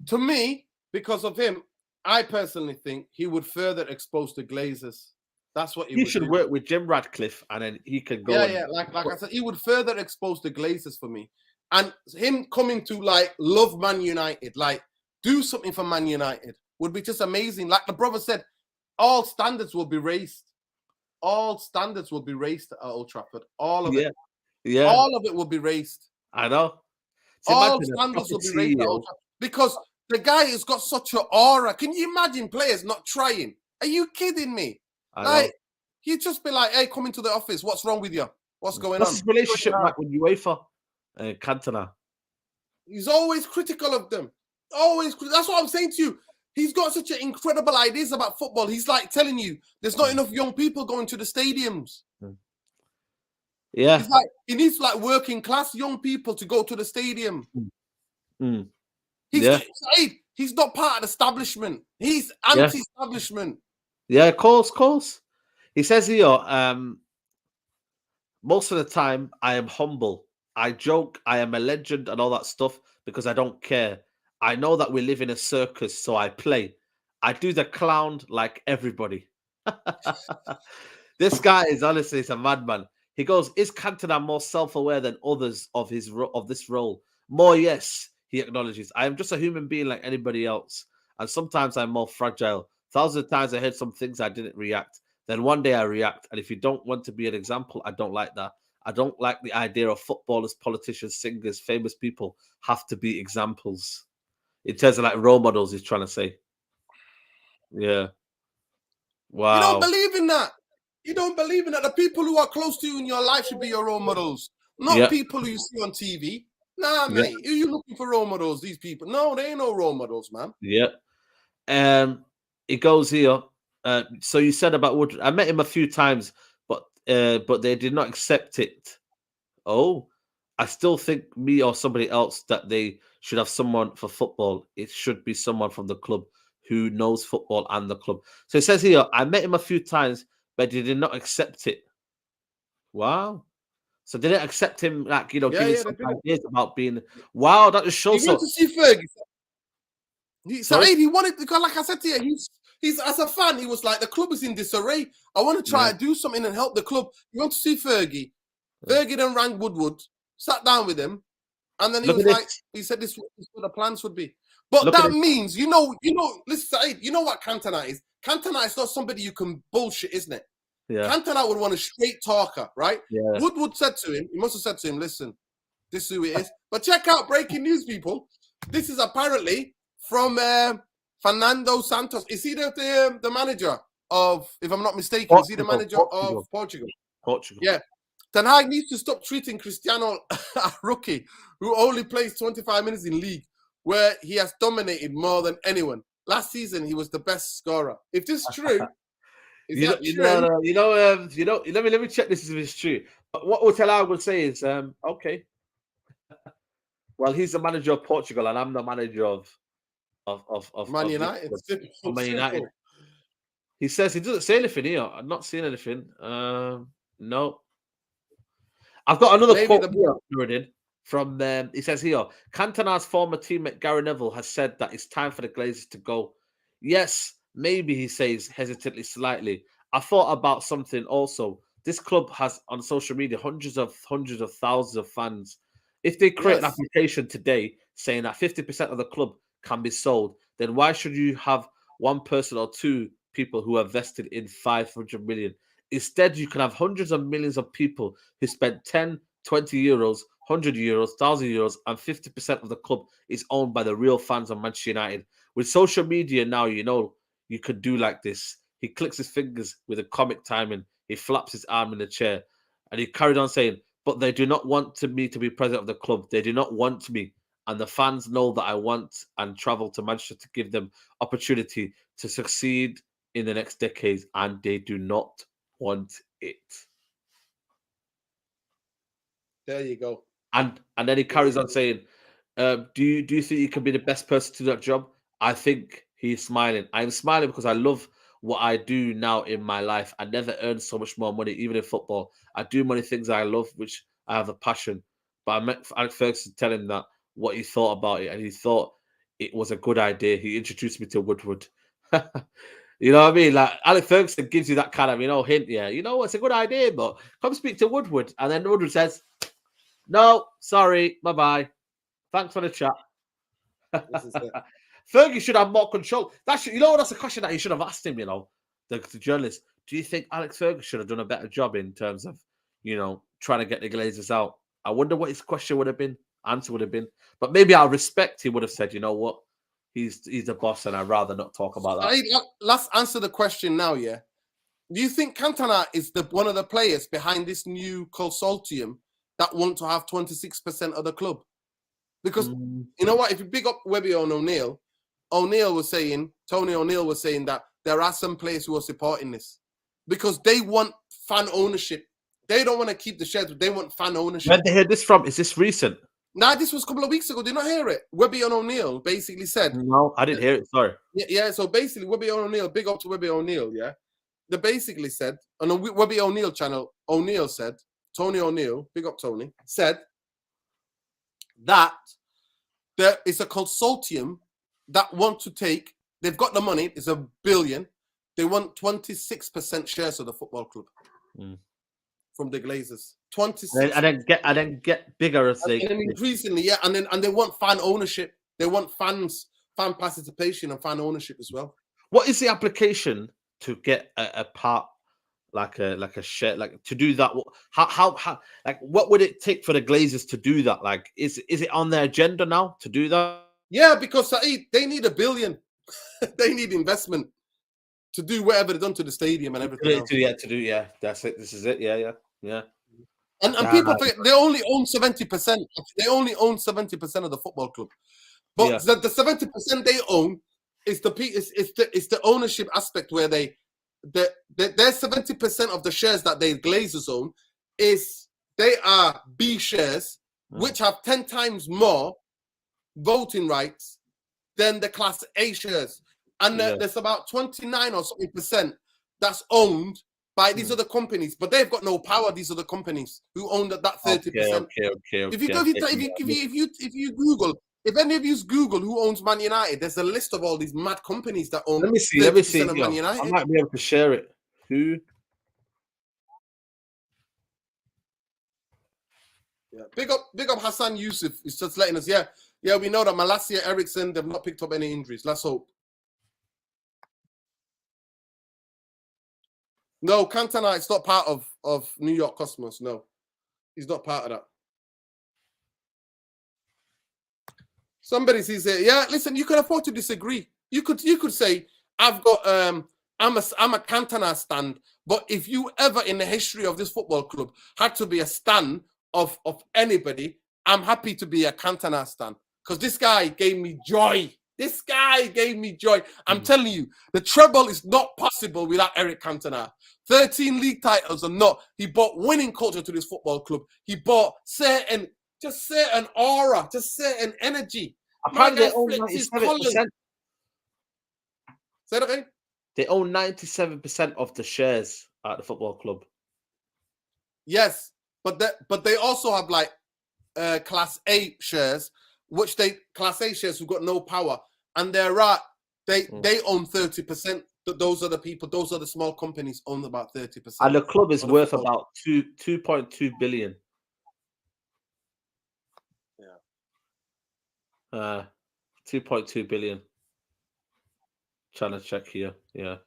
A: To me, because of him, I personally think he would further expose the Glazers. That's what
B: he should work with Jim Radcliffe, and then he can go.
A: Yeah. Like I said, he would further expose the Glazers for me, and him coming to like love Man United, like do something for Man United would be just amazing. Like the brother said, all standards will be raised. All standards will be raised at Old Trafford. All of it.
B: Yeah.
A: All of it will be raised.
B: I know.
A: All standards will be raised at Old Trafford because the guy has got such an aura. Can you imagine players not trying? Are you kidding me? Like, he'd just be like, hey, come into the office. What's wrong with you? What's going on?
B: What's his relationship like with UEFA? Cantona.
A: He's always critical of them. Always. That's what I'm saying to you. He's got such an incredible ideas about football. He's like telling you there's not enough young people going to the stadiums.
B: Yeah.
A: He's like, he needs like working class young people to go to the stadium. He's not part of the establishment. He's anti-establishment.
B: Yeah, of course. He says here, most of the time I am humble. I joke, I am a legend and all that stuff because I don't care. I know that we live in a circus, so I play. I do the clown like everybody. This guy is honestly a madman. He goes, is Cantona more self-aware than others of this role? More, yes, he acknowledges. I am just a human being like anybody else. And sometimes I'm more fragile. Thousands of times I heard some things I didn't react. Then one day I react. And if you don't want to be an example, I don't like that. I don't like the idea of footballers, politicians, singers, famous people have to be examples. In terms of like role models, he's trying to say. Yeah. Wow.
A: You don't believe in that. You don't believe in that. The people who are close to you in your life should be your role models, not people who you see on TV. Nah, mate. Who are you looking for role models? These people. No, they ain't no role models, man.
B: Yeah. It goes here. So you said about Woodward. I met him a few times, but they did not accept it. Oh, I still think me or somebody else that they should have someone for football. It should be someone from the club who knows football and the club. So it says here, I met him a few times, but they did not accept it. Wow. So they didn't accept him, like, you know, giving some ideas about being. Wow, that just shows.
A: He went to see Fergie. He wanted, because like I said to you, he's as a fan, he was like, the club is in disarray. I want to try to do something and help the club. He went to see Fergie. Fergie then rang Woodward, sat down with him, and then he was like, he said this is what the plans would be. But that means, you know, listen, Saeed, you know what Cantona is? Cantona is not somebody you can bullshit, isn't it? Yeah. Cantona would want a straight talker, right? Yeah. Woodward said to him, he must have said to him, listen, this is who it is. But check out breaking news, people. This is apparently from Fernando Santos. Is he the manager of, if I'm not mistaken, is he the manager of Portugal? Yeah. Ten Hag needs to stop treating Cristiano a rookie who only plays 25 minutes in league, where he has dominated more than anyone. Last season, he was the best scorer. If this is true, let me check this if it's true. But what Ten Hag would say is, okay, well, he's the manager of Portugal, and I'm the manager of Man United.
B: Man United. He says he doesn't say anything here. I'm not seeing anything. No. I've got another quote here from he says here, Cantona's former teammate Gary Neville has said that it's time for the Glazers to go. Yes, maybe, he says hesitantly slightly. I thought about something also. This club has on social media hundreds of thousands of fans. If they create an application today, saying that 50% of the club can be sold, then why should you have one person or two people who are vested in 500 million? Instead, you can have hundreds of millions of people who spent 10, 20 euros, 100 euros, 1,000 euros, and 50% of the club is owned by the real fans of Manchester United. With social media now, you could do like this. He clicks his fingers with a comic timing. He flaps his arm in the chair. And he carried on saying, but they do not want me to be president of the club. They do not want me. And the fans know that I want and travel to Manchester to give them opportunity to succeed in the next decades. And they do not want it.
A: There you go.
B: And then he carries on saying, do you think you can be the best person to do that job? I think he's smiling. I'm smiling because I love what I do now in my life. I never earned so much more money, even in football. I do many things I love, which I have a passion. But I met Alex Ferguson to tell him that what he thought about it, and he thought it was a good idea. He introduced me to Woodward. You know what I mean? Like Alex Ferguson gives you that kind of, hint. Yeah, it's a good idea, but come speak to Woodward. And then Woodward says, no, sorry, bye-bye. Thanks for the chat. Fergie should have more control. That's a question that he should have asked him, the journalist. Do you think Alex Ferguson should have done a better job in terms of, trying to get the Glazers out? I wonder what his question would have been, answer would have been. But maybe out of respect, he would have said, you know what? He's the boss and I'd rather not talk about that.
A: Let's answer the question now, yeah? Do you think Cantona is one of the players behind this new consortium that want to have 26% of the club? Because you know what? If you big up Webby on O'Neill, Tony O'Neill was saying that there are some players who are supporting this because they want fan ownership. They don't want to keep the shares, but they want fan ownership.
B: Where did they hear this from? Is this recent?
A: Nah, this was a couple of weeks ago. Did you not hear it? Webby on O'Neill basically said.
B: No, I didn't hear it. Sorry.
A: Yeah. So basically, Webby on O'Neill, big up to Webby O'Neill, yeah? They basically said, on the Webby O'Neill channel, O'Neill said, Tony O'Neill, big up Tony, said that there is a consortium that want to take, they've got the money, it's $1 billion. They want 26% shares of the football club from the Glazers. 26.
B: And then get bigger as they.
A: And then increasingly, yeah, and they want fan ownership. They want fan participation and fan ownership as well.
B: What is the application to get a part, like a share, like to do that? How like what would it take for the Glazers to do that? Like, is it on their agenda now to do that?
A: Yeah, because Saeed, they need $1 billion. They need investment to do whatever they've done to the stadium and everything else.
B: Yeah, that's it. This is it. Yeah.
A: And people forget they only own 70%. They only own 70% of the football club. But the 70% they own is the ownership aspect where their 70% of the shares that they Glazers own they are B shares, which have 10 times more voting rights than the Class A shares. And there's about 29 or something percent that's owned by these other companies, but they've got no power. These other companies who own that 30%.
B: Okay.
A: If you Google, if any of you Google who owns Man United, there's a list of all these mad companies that own.
B: Let me see.
A: Of Man United.
B: I might be able to share it. Who?
A: Yeah. Big up Hassan Yusuf. He's just letting us. Yeah. We know that Malacia, Ericsson, they've not picked up any injuries. Let's hope. No, Cantona is not part of New York Cosmos. No, he's not part of that. Somebody says, yeah, listen, you can afford to disagree. You could say, I've got I'm a Cantona stand, but if you ever in the history of this football club had to be a stand of anybody, I'm happy to be a Cantona stand. Because this guy gave me joy. I'm telling you, the treble is not possible without Eric Cantona. 13 league titles or not. He brought winning culture to this football club. He brought certain aura, just certain energy.
B: Apparently, they own 97%.
A: Say that again?
B: They own 97% of the shares at the football club.
A: Yes, but they also have like Class A shares, which Class A shares who've got no power, and they own 30%. Those are the people. Those are the small companies own about 30%.
B: And the club is worth about 2.2 billion.
A: Yeah.
B: 2.2 billion. Trying to check here. Yeah.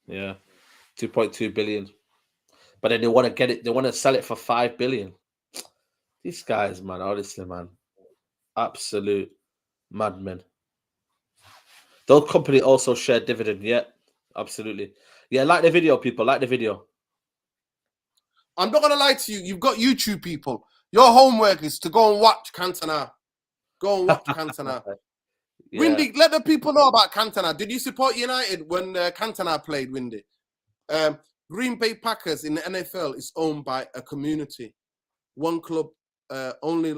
B: 2.2 billion. But then they want to get it. They want to sell it for 5 billion. These guys, man, honestly, man, absolute madmen. Those company also share dividend. Yeah, absolutely. Yeah, like the video, people. Like the video.
A: I'm not gonna lie to you. You've got YouTube people. Your homework is to go and watch Cantona. Go and watch Cantona.
B: Yeah.
A: Windy, let the people know about Cantona. Did you support United when Cantona played, Windy? Green Bay Packers in the NFL is owned by a community. One club, only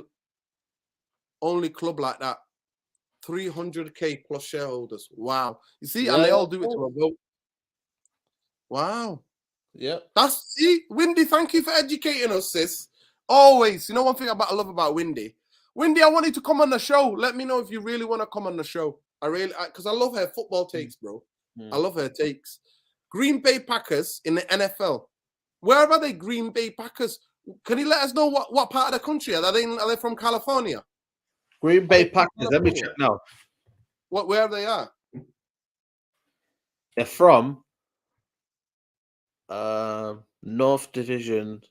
A: club like that. 300K plus shareholders. Wow. You see, and they all do it to a vote. Wow.
B: Yeah.
A: Windy, thank you for educating us, sis. Always. You know one thing I love about Windy? Windy, I want you to come on the show. Let me know if you really want to come on the show. Because I love her football takes, bro. I love her takes. Green Bay Packers in the NFL. Where are they, Green Bay Packers? Can you let us know what part of the country are they? Are they from California?
B: Green Bay Packers. Let me check now.
A: Where they are?
B: They're from North Division,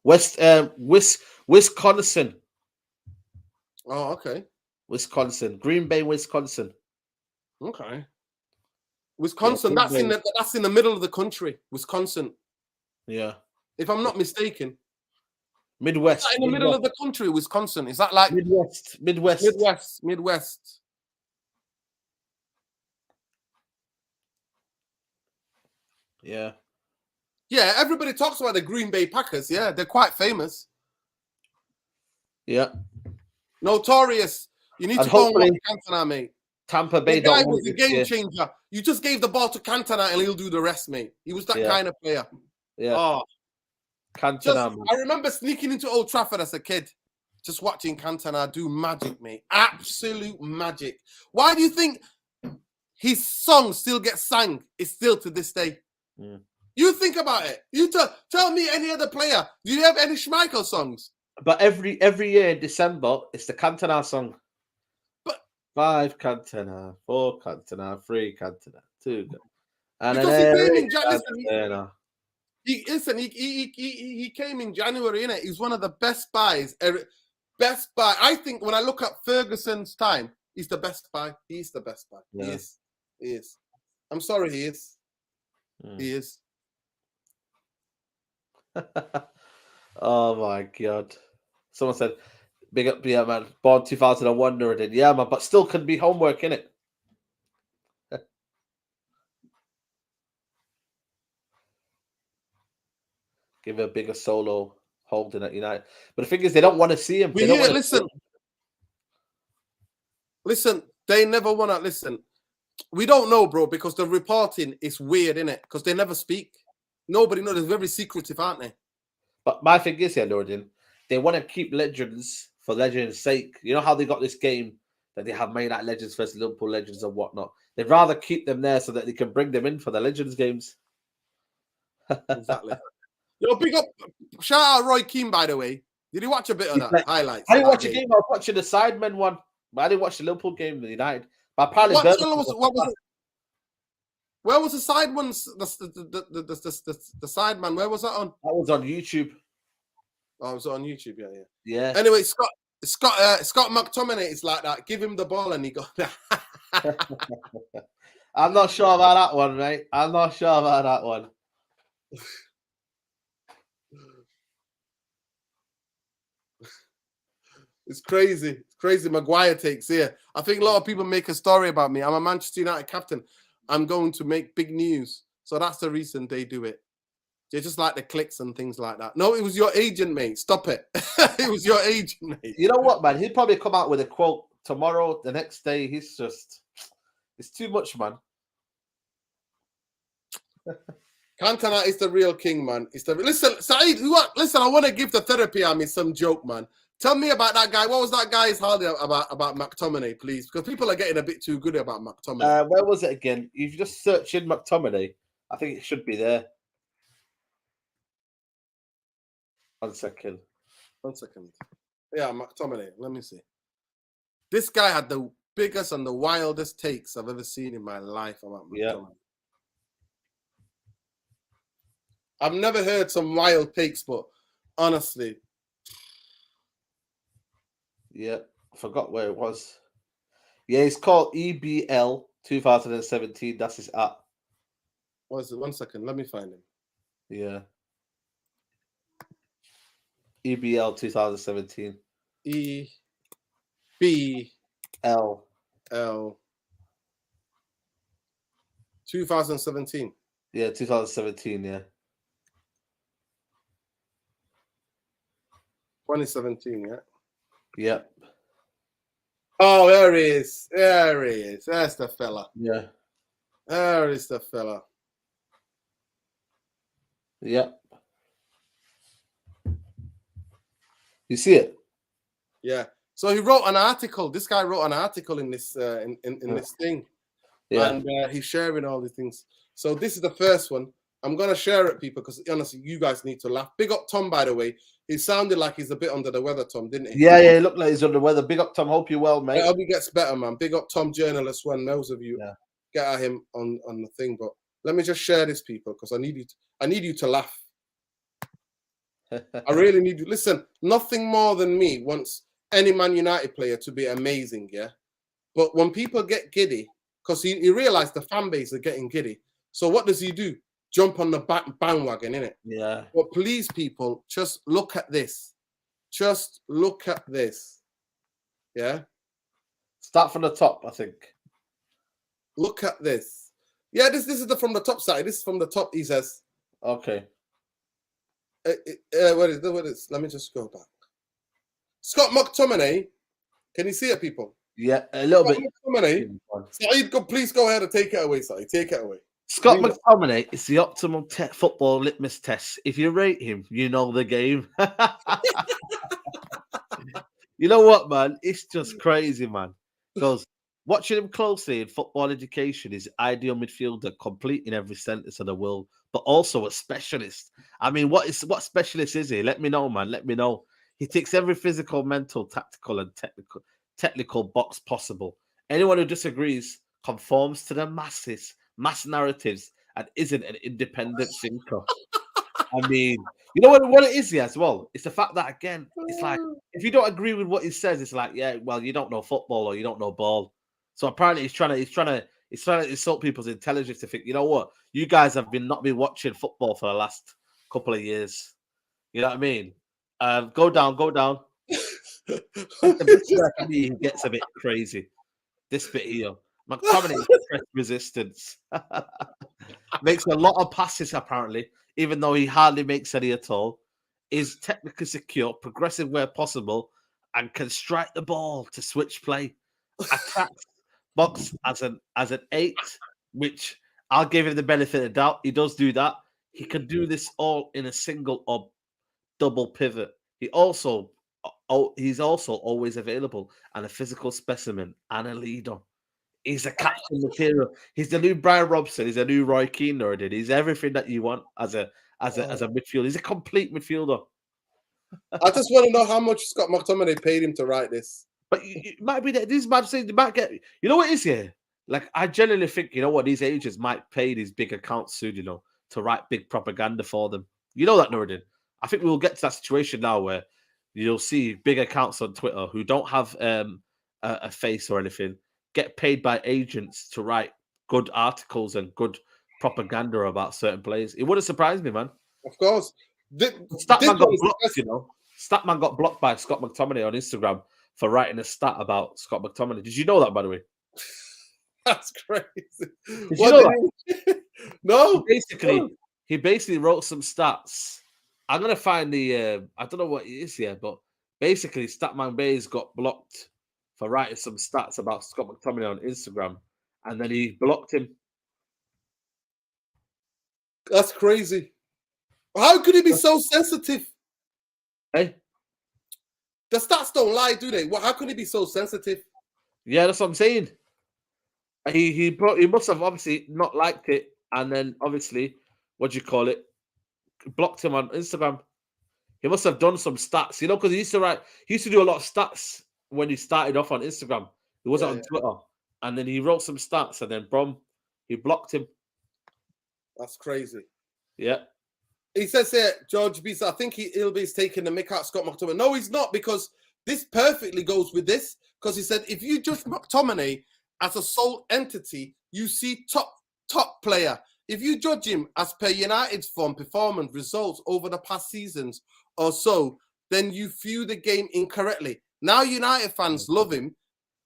B: Wisconsin.
A: Oh, okay.
B: Wisconsin, Green Bay, Wisconsin.
A: Okay. Wisconsin. Yeah, that's in the middle of the country. Wisconsin.
B: Yeah.
A: If I'm not mistaken.
B: Midwest.
A: In the middle of the country, Wisconsin. Is that like Midwest?
B: Yeah.
A: Yeah, everybody talks about the Green Bay Packers. Yeah, they're quite famous.
B: Yeah.
A: Notorious. You need to go and watch Cantona, mate.
B: Tampa Bay.
A: The guy was a game changer. You just gave the ball to Cantona and he'll do the rest, mate. He was that kind of player.
B: Yeah.
A: Oh.
B: Cantona.
A: I remember sneaking into Old Trafford as a kid, just watching Cantona do magic, mate. Absolute magic. Why do you think his song still gets sang? It's still to this day. You think about it. You tell me any other player. Do you have any Schmeichel songs?
B: But every year in December, it's the Cantona song.
A: But
B: 5 Cantona, 4 Cantona, 3 Cantona, 2. And
A: because he came in
B: January.
A: He came in January, innit? He's one of the best buys. Best buy. I think when I look at Ferguson's time, he's the best buy. He's the best buy. Yeah. He is. I'm sorry, he is. He is.
B: Oh my God. Someone said, big up, yeah, man. Born 2001 already. Yeah, man, but still could be homework, innit? Give a bigger solo holding at United. But the thing is, they don't want to see him.
A: Listen, they never want to listen. We don't know, bro, because the reporting is weird, innit? Because they never speak. Nobody knows. They're very secretive, aren't they?
B: But my thing is here, Nordin, they want to keep legends for legends' sake. You know how they got this game that they have made at Legends versus Liverpool Legends and whatnot? They'd rather keep them there so that they can bring them in for the Legends games.
A: Exactly. Yo, big up. Shout out Roy Keane, by the way. Did you watch a bit of that? Highlights.
B: I didn't watch a game. I was watching the Sidemen one. But I didn't watch the Liverpool game with United. But apparently,
A: what was it? Where was the side ones? The side man. Where was that on?
B: That was on YouTube.
A: Oh, it was on YouTube. Yeah.
B: Yeah.
A: Anyway, Scott McTominay is like that. Give him the ball and he got that.
B: I'm not sure about that one, mate. I'm not sure about that one.
A: It's crazy. It's crazy. Maguire takes here. I think a lot of people make a story about me. I'm a Manchester United captain. I'm going to make big news. So that's the reason they do it. They just like the clicks and things like that. No, it was your agent, mate. Stop it. It was your agent, mate.
B: You know what, man? He'll probably come out with a quote tomorrow, the next day. It's too much, man.
A: Cantona is the real king, man. Listen, Saeed, listen, I want to give the therapy army some joke, man. Tell me about that guy. What was that guy's holiday about McTominay, please? Because people are getting a bit too good about McTominay.
B: Where was it again? If you just search in McTominay, I think it should be there. 1 second.
A: Yeah, McTominay. Let me see. This guy had the biggest and the wildest takes I've ever seen in my life about McTominay. I've never heard some wild takes, but honestly.
B: Yeah, I forgot where it was. Yeah, it's called EBL 2017. That's his app.
A: What is it? 1 second. Let me find him.
B: Yeah. EBL 2017.
A: EBL 2017.
B: Yeah, 2017, yeah.
A: 2017, yeah?
B: Yep.
A: Oh, there he is. There he is. That's the fella.
B: Yeah.
A: There is the fella.
B: Yep. You see it?
A: Yeah. So he wrote an article. This guy wrote an article in this in this thing.
B: Yeah.
A: And he's sharing all these things. So this is the first one. I'm going to share it, people, because honestly, you guys need to laugh. Big up Tom, by the way. He sounded like he's a bit under the weather, Tom, didn't he?
B: Yeah, he looked like he's under the weather. Big up, Tom. Hope you're well, mate.
A: I hope he gets better, man. Big up Tom, journalist, one. Those of you get at him on the thing. But let me just share this, people, because I need you to laugh. I really need you. Listen, nothing more than me wants any Man United player to be amazing, yeah? But when people get giddy, because he realized the fan base are getting giddy. So what does he do? Jump on the bandwagon, innit?
B: Yeah.
A: But please, people, just look at this. Just look at this. Yeah?
B: Start from the top, I think.
A: Look at this. Yeah, this is from the top side. This is from the top, he says.
B: Okay.
A: What is? Let me just go back. Scott McTominay. Can you see it, people?
B: Yeah, a little
A: Scott
B: bit.
A: McTominay. Saeed, please go ahead and take it away, Saeed. Take it away.
B: Scott McTominay is the optimal football litmus test. If you rate him, you know the game. You know what, man? It's just crazy, man. Because watching him closely in football education is ideal midfielder, complete in every sentence of the world, but also a specialist. I mean, what specialist is he? Let me know, man. Let me know. He ticks every physical, mental, tactical, and technical box possible. Anyone who disagrees conforms to the mass narratives, and isn't an independent thinker. I mean, you know what it is here as well? It's the fact that, again, it's like, if you don't agree with what he says, it's like, yeah, well, you don't know football or you don't know ball. So apparently he's trying to insult people's intelligence to think, you know what? You guys have not been watching football for the last couple of years. You know what I mean? Go down. This is where he gets a bit crazy. This bit here. McTominay press resistance. Makes a lot of passes, apparently, even though he hardly makes any at all. Is technically secure, progressive where possible, and can strike the ball to switch play. Attacks box as an 8, which I'll give him the benefit of the doubt. He does do that. He can do this all in a single or double pivot. He's also always available and a physical specimen and a leader. He's a captain material. He's the new Brian Robson. He's a new Roy Keane already. He's everything that you want as a midfielder. He's a complete midfielder.
A: I just want to know how much Scott McTominay paid him to write this.
B: But it might be that these man saying they might get. You know what it is here? Like, I genuinely think, you know what, these agents might pay these big accounts soon, you know, to write big propaganda for them. You know that, Nuruddin. I think we'll get to that situation now where you'll see big accounts on Twitter who don't have a face or anything get paid by agents to write good articles and good propaganda about certain players. It wouldn't surprise me, man.
A: Of course.
B: Statman got blocked, you know. Statman got blocked by Scott McTominay on Instagram for writing a stat about Scott McTominay. Did you know that, by the way?
A: That's crazy.
B: Did you know that?
A: No.
B: He basically wrote some stats. I'm gonna find the I don't know what it is here, but basically Statman Bays got blocked for writing some stats about Scott McTominay on Instagram, and then he blocked him.
A: That's crazy. How could he be so sensitive?
B: Hey,
A: the stats don't lie, do they? Well, how could he be so sensitive?
B: Yeah, that's what I'm saying. He must have obviously not liked it, and then obviously, what do you call it? Blocked him on Instagram. He must have done some stats, you know, because he used to do a lot of stats when he started off on Instagram. He wasn't on Twitter. And then he wrote some stats, and then Brom, he blocked him.
A: That's crazy.
B: Yeah.
A: He says here, George B. I think Ilby's taking the mick out Scott McTominay. No, he's not, because this perfectly goes with this. Because he said, if you judge McTominay as a sole entity, you see top player. If you judge him as per United's form, performance, results over the past seasons or so, then you view the game incorrectly. Now United fans love him,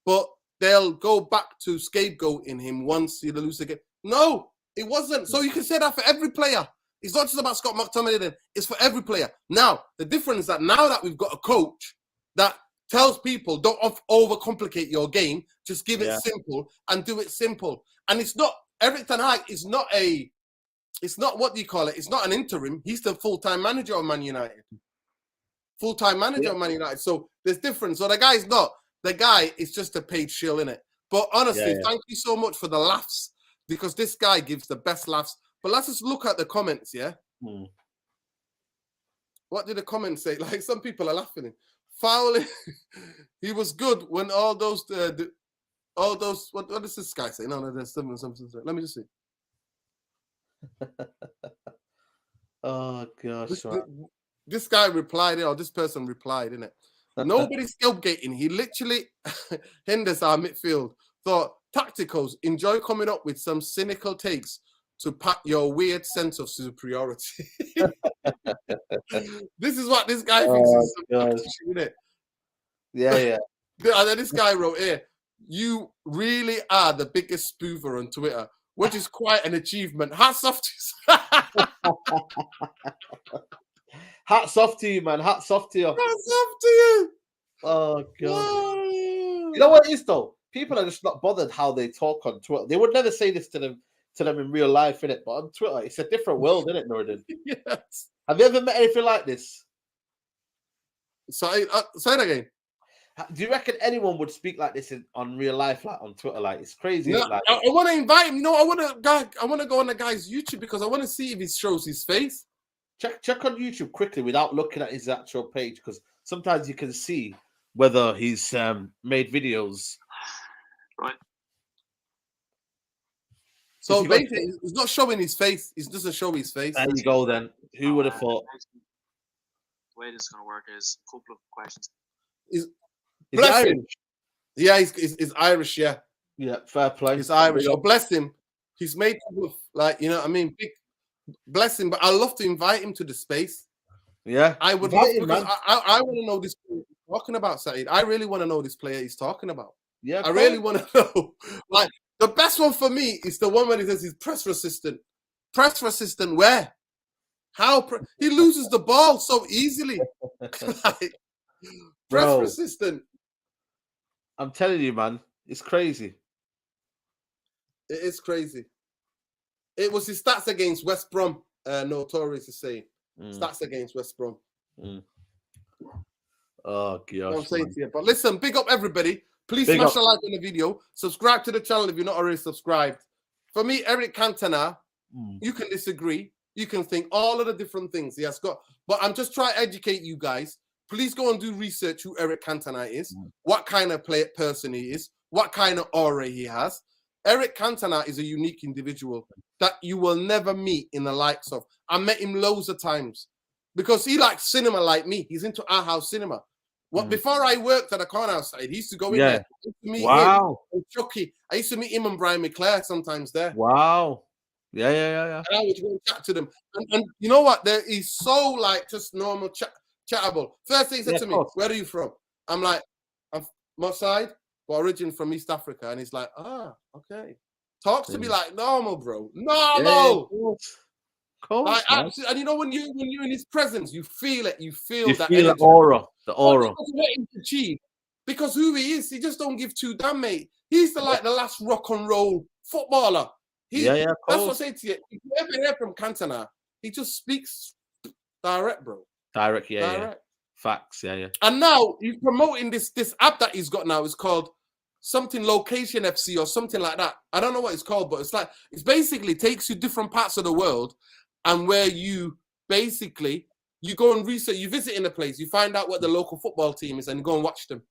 A: but they'll go back to scapegoating him once you lose the game. No, it wasn't. So you can say that for every player. It's not just about Scott McTominay then. It's for every player. Now, the difference is that now that we've got a coach that tells people, don't overcomplicate your game, just give it simple and do it simple. And it's not, Erik ten Hag is not it's not, what do you call it? It's not an interim. He's the full-time manager of Man United. Full-time manager of Man United. So there's difference. So the guy's not. The guy is just a paid shill, innit? But honestly, thank you so much for the laughs, because this guy gives the best laughs. But let's just look at the comments, yeah? What did the comments say? Like, some people are laughing. Fouling. He was good when all those, what does this guy say? No, there's something. Let me just see.
B: Oh, gosh.
A: This guy replied, or this person replied, innit? Nobody's scapegoating. He literally hinders our midfield. Thought, tacticals, enjoy coming up with some cynical takes to pat your weird sense of superiority. This is what this guy thinks is some isn't it?
B: Yeah.
A: And then this guy wrote here, you really are the biggest spoofer on Twitter, which is quite an achievement. Hats off to you.
B: Hats off to you, man. Hats off to you.
A: Hats off to you.
B: Oh, God.
A: Whoa.
B: You know what it is, though? People are just not bothered how they talk on Twitter. They would never say this to them in real life, innit? But on Twitter, it's a different world, isn't it, Northern?
A: Yes.
B: Have you ever met anything like this?
A: Say it again.
B: Do you reckon anyone would speak like this on real life, like on Twitter? Like, it's crazy.
A: No,
B: like,
A: I want to invite him. I want to go on the guy's YouTube, because I want to see if he shows his face.
B: Check on YouTube quickly without looking at his actual page, because sometimes you can see whether he's made videos.
D: Right.
A: So basically, he's not showing his face. He doesn't show his face.
B: There you go, then. Who would have thought?
D: The way this is going to work is a couple of questions.
A: Bless him. Yeah, he's Irish, yeah.
B: Yeah, fair play.
A: He's Irish. Oh, bless him. He's made, like, you know what I mean? Big, bless him. But I love to invite him to the space.
B: Yeah.
A: I would love, because I want to know this player he's talking about, Saeed. I really want to know this player he's talking about.
B: Yeah.
A: I really want to know. Like, the best one for me is the one where he says he's press resistant. Press resistant where? How? He loses the ball so easily. Like, press resistant.
B: I'm telling you, man. It's crazy.
A: It is crazy. It was his stats against West Brom. Notorious is saying. Stats against West Brom.
B: Oh, gosh.
A: I'm saying to you. But listen, big up everybody. Please smash a like on the video. Subscribe to the channel if you're not already subscribed. For me, Erik Cantona, you can disagree. You can think all of the different things he has got. But I'm just trying to educate you guys. Please go and do research who Erik Cantona is, what kind of person he is, what kind of aura he has. Erik Cantona is a unique individual that you will never meet in the likes of. I met him loads of times because he likes cinema like me. He's into our house cinema. Before I worked at a corner outside, he used to go in there. I used to meet him and Chucky. I used to meet him and Brian McClare sometimes there.
B: Wow. Yeah.
A: And I would go and chat to them. And you know what? He's so like just normal chattable. First thing he said to me, where are you from? I'm like, I'm Mossad, but origin from East Africa. And he's like, okay. Talks to me like normal, bro. Normal.
B: Yeah, cool.
A: Like, absolutely. And you know, when you're in his presence, you feel it. You feel that
B: the aura. The aura.
A: Because who he is, he just don't give two damn, mate. He's the last rock and roll footballer. That's what I say to you. If you ever hear from Cantona, he just speaks direct, bro.
B: Direct. Facts, yeah.
A: And now he's promoting this app that he's got now. It's called something Location FC or something like that. I don't know what it's called, but it's basically takes you different parts of the world, and where you go and research. You visit in a place, you find out what the local football team is, and you go and watch them.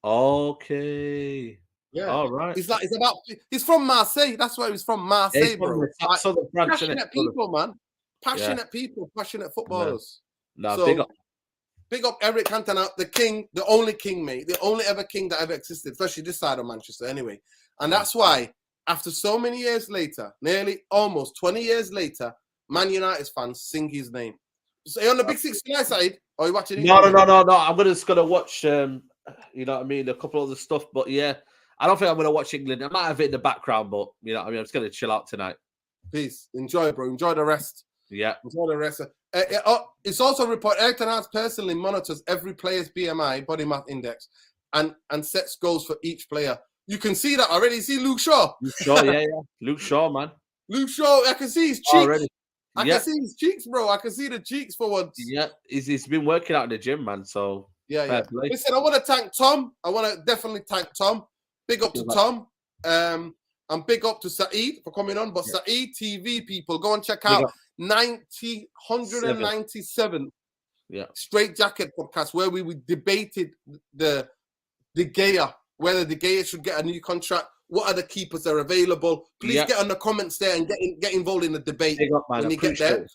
B: Okay.
A: Yeah.
B: All right.
A: He's from Marseille. That's where he's from, Marseille, bro.
B: Like, Southern France,
A: passionate people, man. Passionate people, passionate footballers.
B: No,
A: so, big up Eric Cantona, the king, the only king, mate. The only ever king that ever existed, especially this side of Manchester anyway. And that's why, after so many years later, nearly almost 20 years later, Man United fans sing his name. So you're on the Big Six tonight, Said? Or are you watching it?
B: No. I'm just gonna watch you know what I mean, a couple of other stuff, but yeah, I don't think I'm gonna watch England. I might have it in the background, but you know what I mean, I'm just gonna chill out tonight.
A: Peace. Enjoy, bro. Enjoy the rest.
B: Yeah.
A: Enjoy the rest. It's also reported Eric Ten Hag personally monitors every player's BMI, body mass index, and sets goals for each player. You can see that already. See Luke Shaw.
B: Yeah. Luke Shaw, man.
A: Luke Shaw. I can see his cheeks.
B: Already.
A: I can see his cheeks, bro. I can see the cheeks for once.
B: Yeah, he's been working out in the gym, man. So
A: yeah. Listen, I want to thank Tom. I want to definitely thank Tom. Big up to Tom. And big up to Saeed for coming on. But Saeed TV people, go and check out 197 Straight Jacket podcast where we debated the De Gea, whether De Gea should get a new contract. What are the keepers that are available? Please get on the comments there and get involved in the debate when you get there.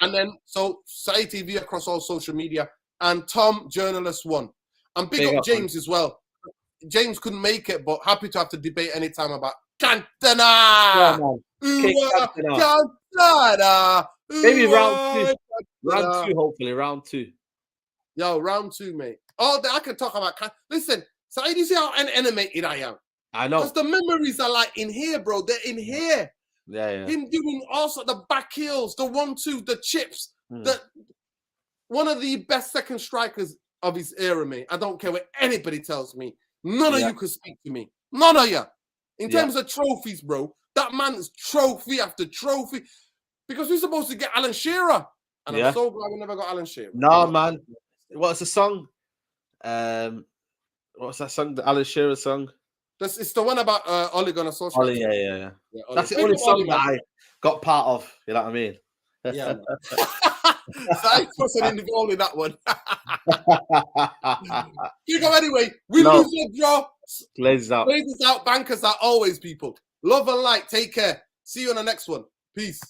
A: And then, so Saeed TV across all social media and Tom Journalist 1. And big up James as well. James couldn't make it, but happy to have to debate anytime about Cantona. Cantona.
B: Maybe round 2. Round 2, hopefully. Round 2.
A: Yo, round 2, mate. All day I can talk about. Listen, Saeed, you see how animated I am?
B: I know.
A: Because the memories are like in here, bro. They're in here.
B: Yeah.
A: Him doing also the back heels, the 1-2, the chips. One of the best second strikers of his era, mate. I don't care what anybody tells me. None of you can speak to me. None of you. In terms of trophies, bro, that man is trophy after trophy. Because we're supposed to get Alan Shearer. And I'm so glad we never got Alan Shearer.
B: No, man. What's the song? What's that song? The Alan Shearer song?
A: It's the one about Ole Gunnar Solskjaer.
B: Ole, yeah. That's the only song that I got part of. You know what I mean?
A: Yeah. So I wasn't involved in that one. You go anyway. We lose the draw.
B: Glazes out.
A: Bankers out always, people. Love and light. Take care. See you on the next one. Peace.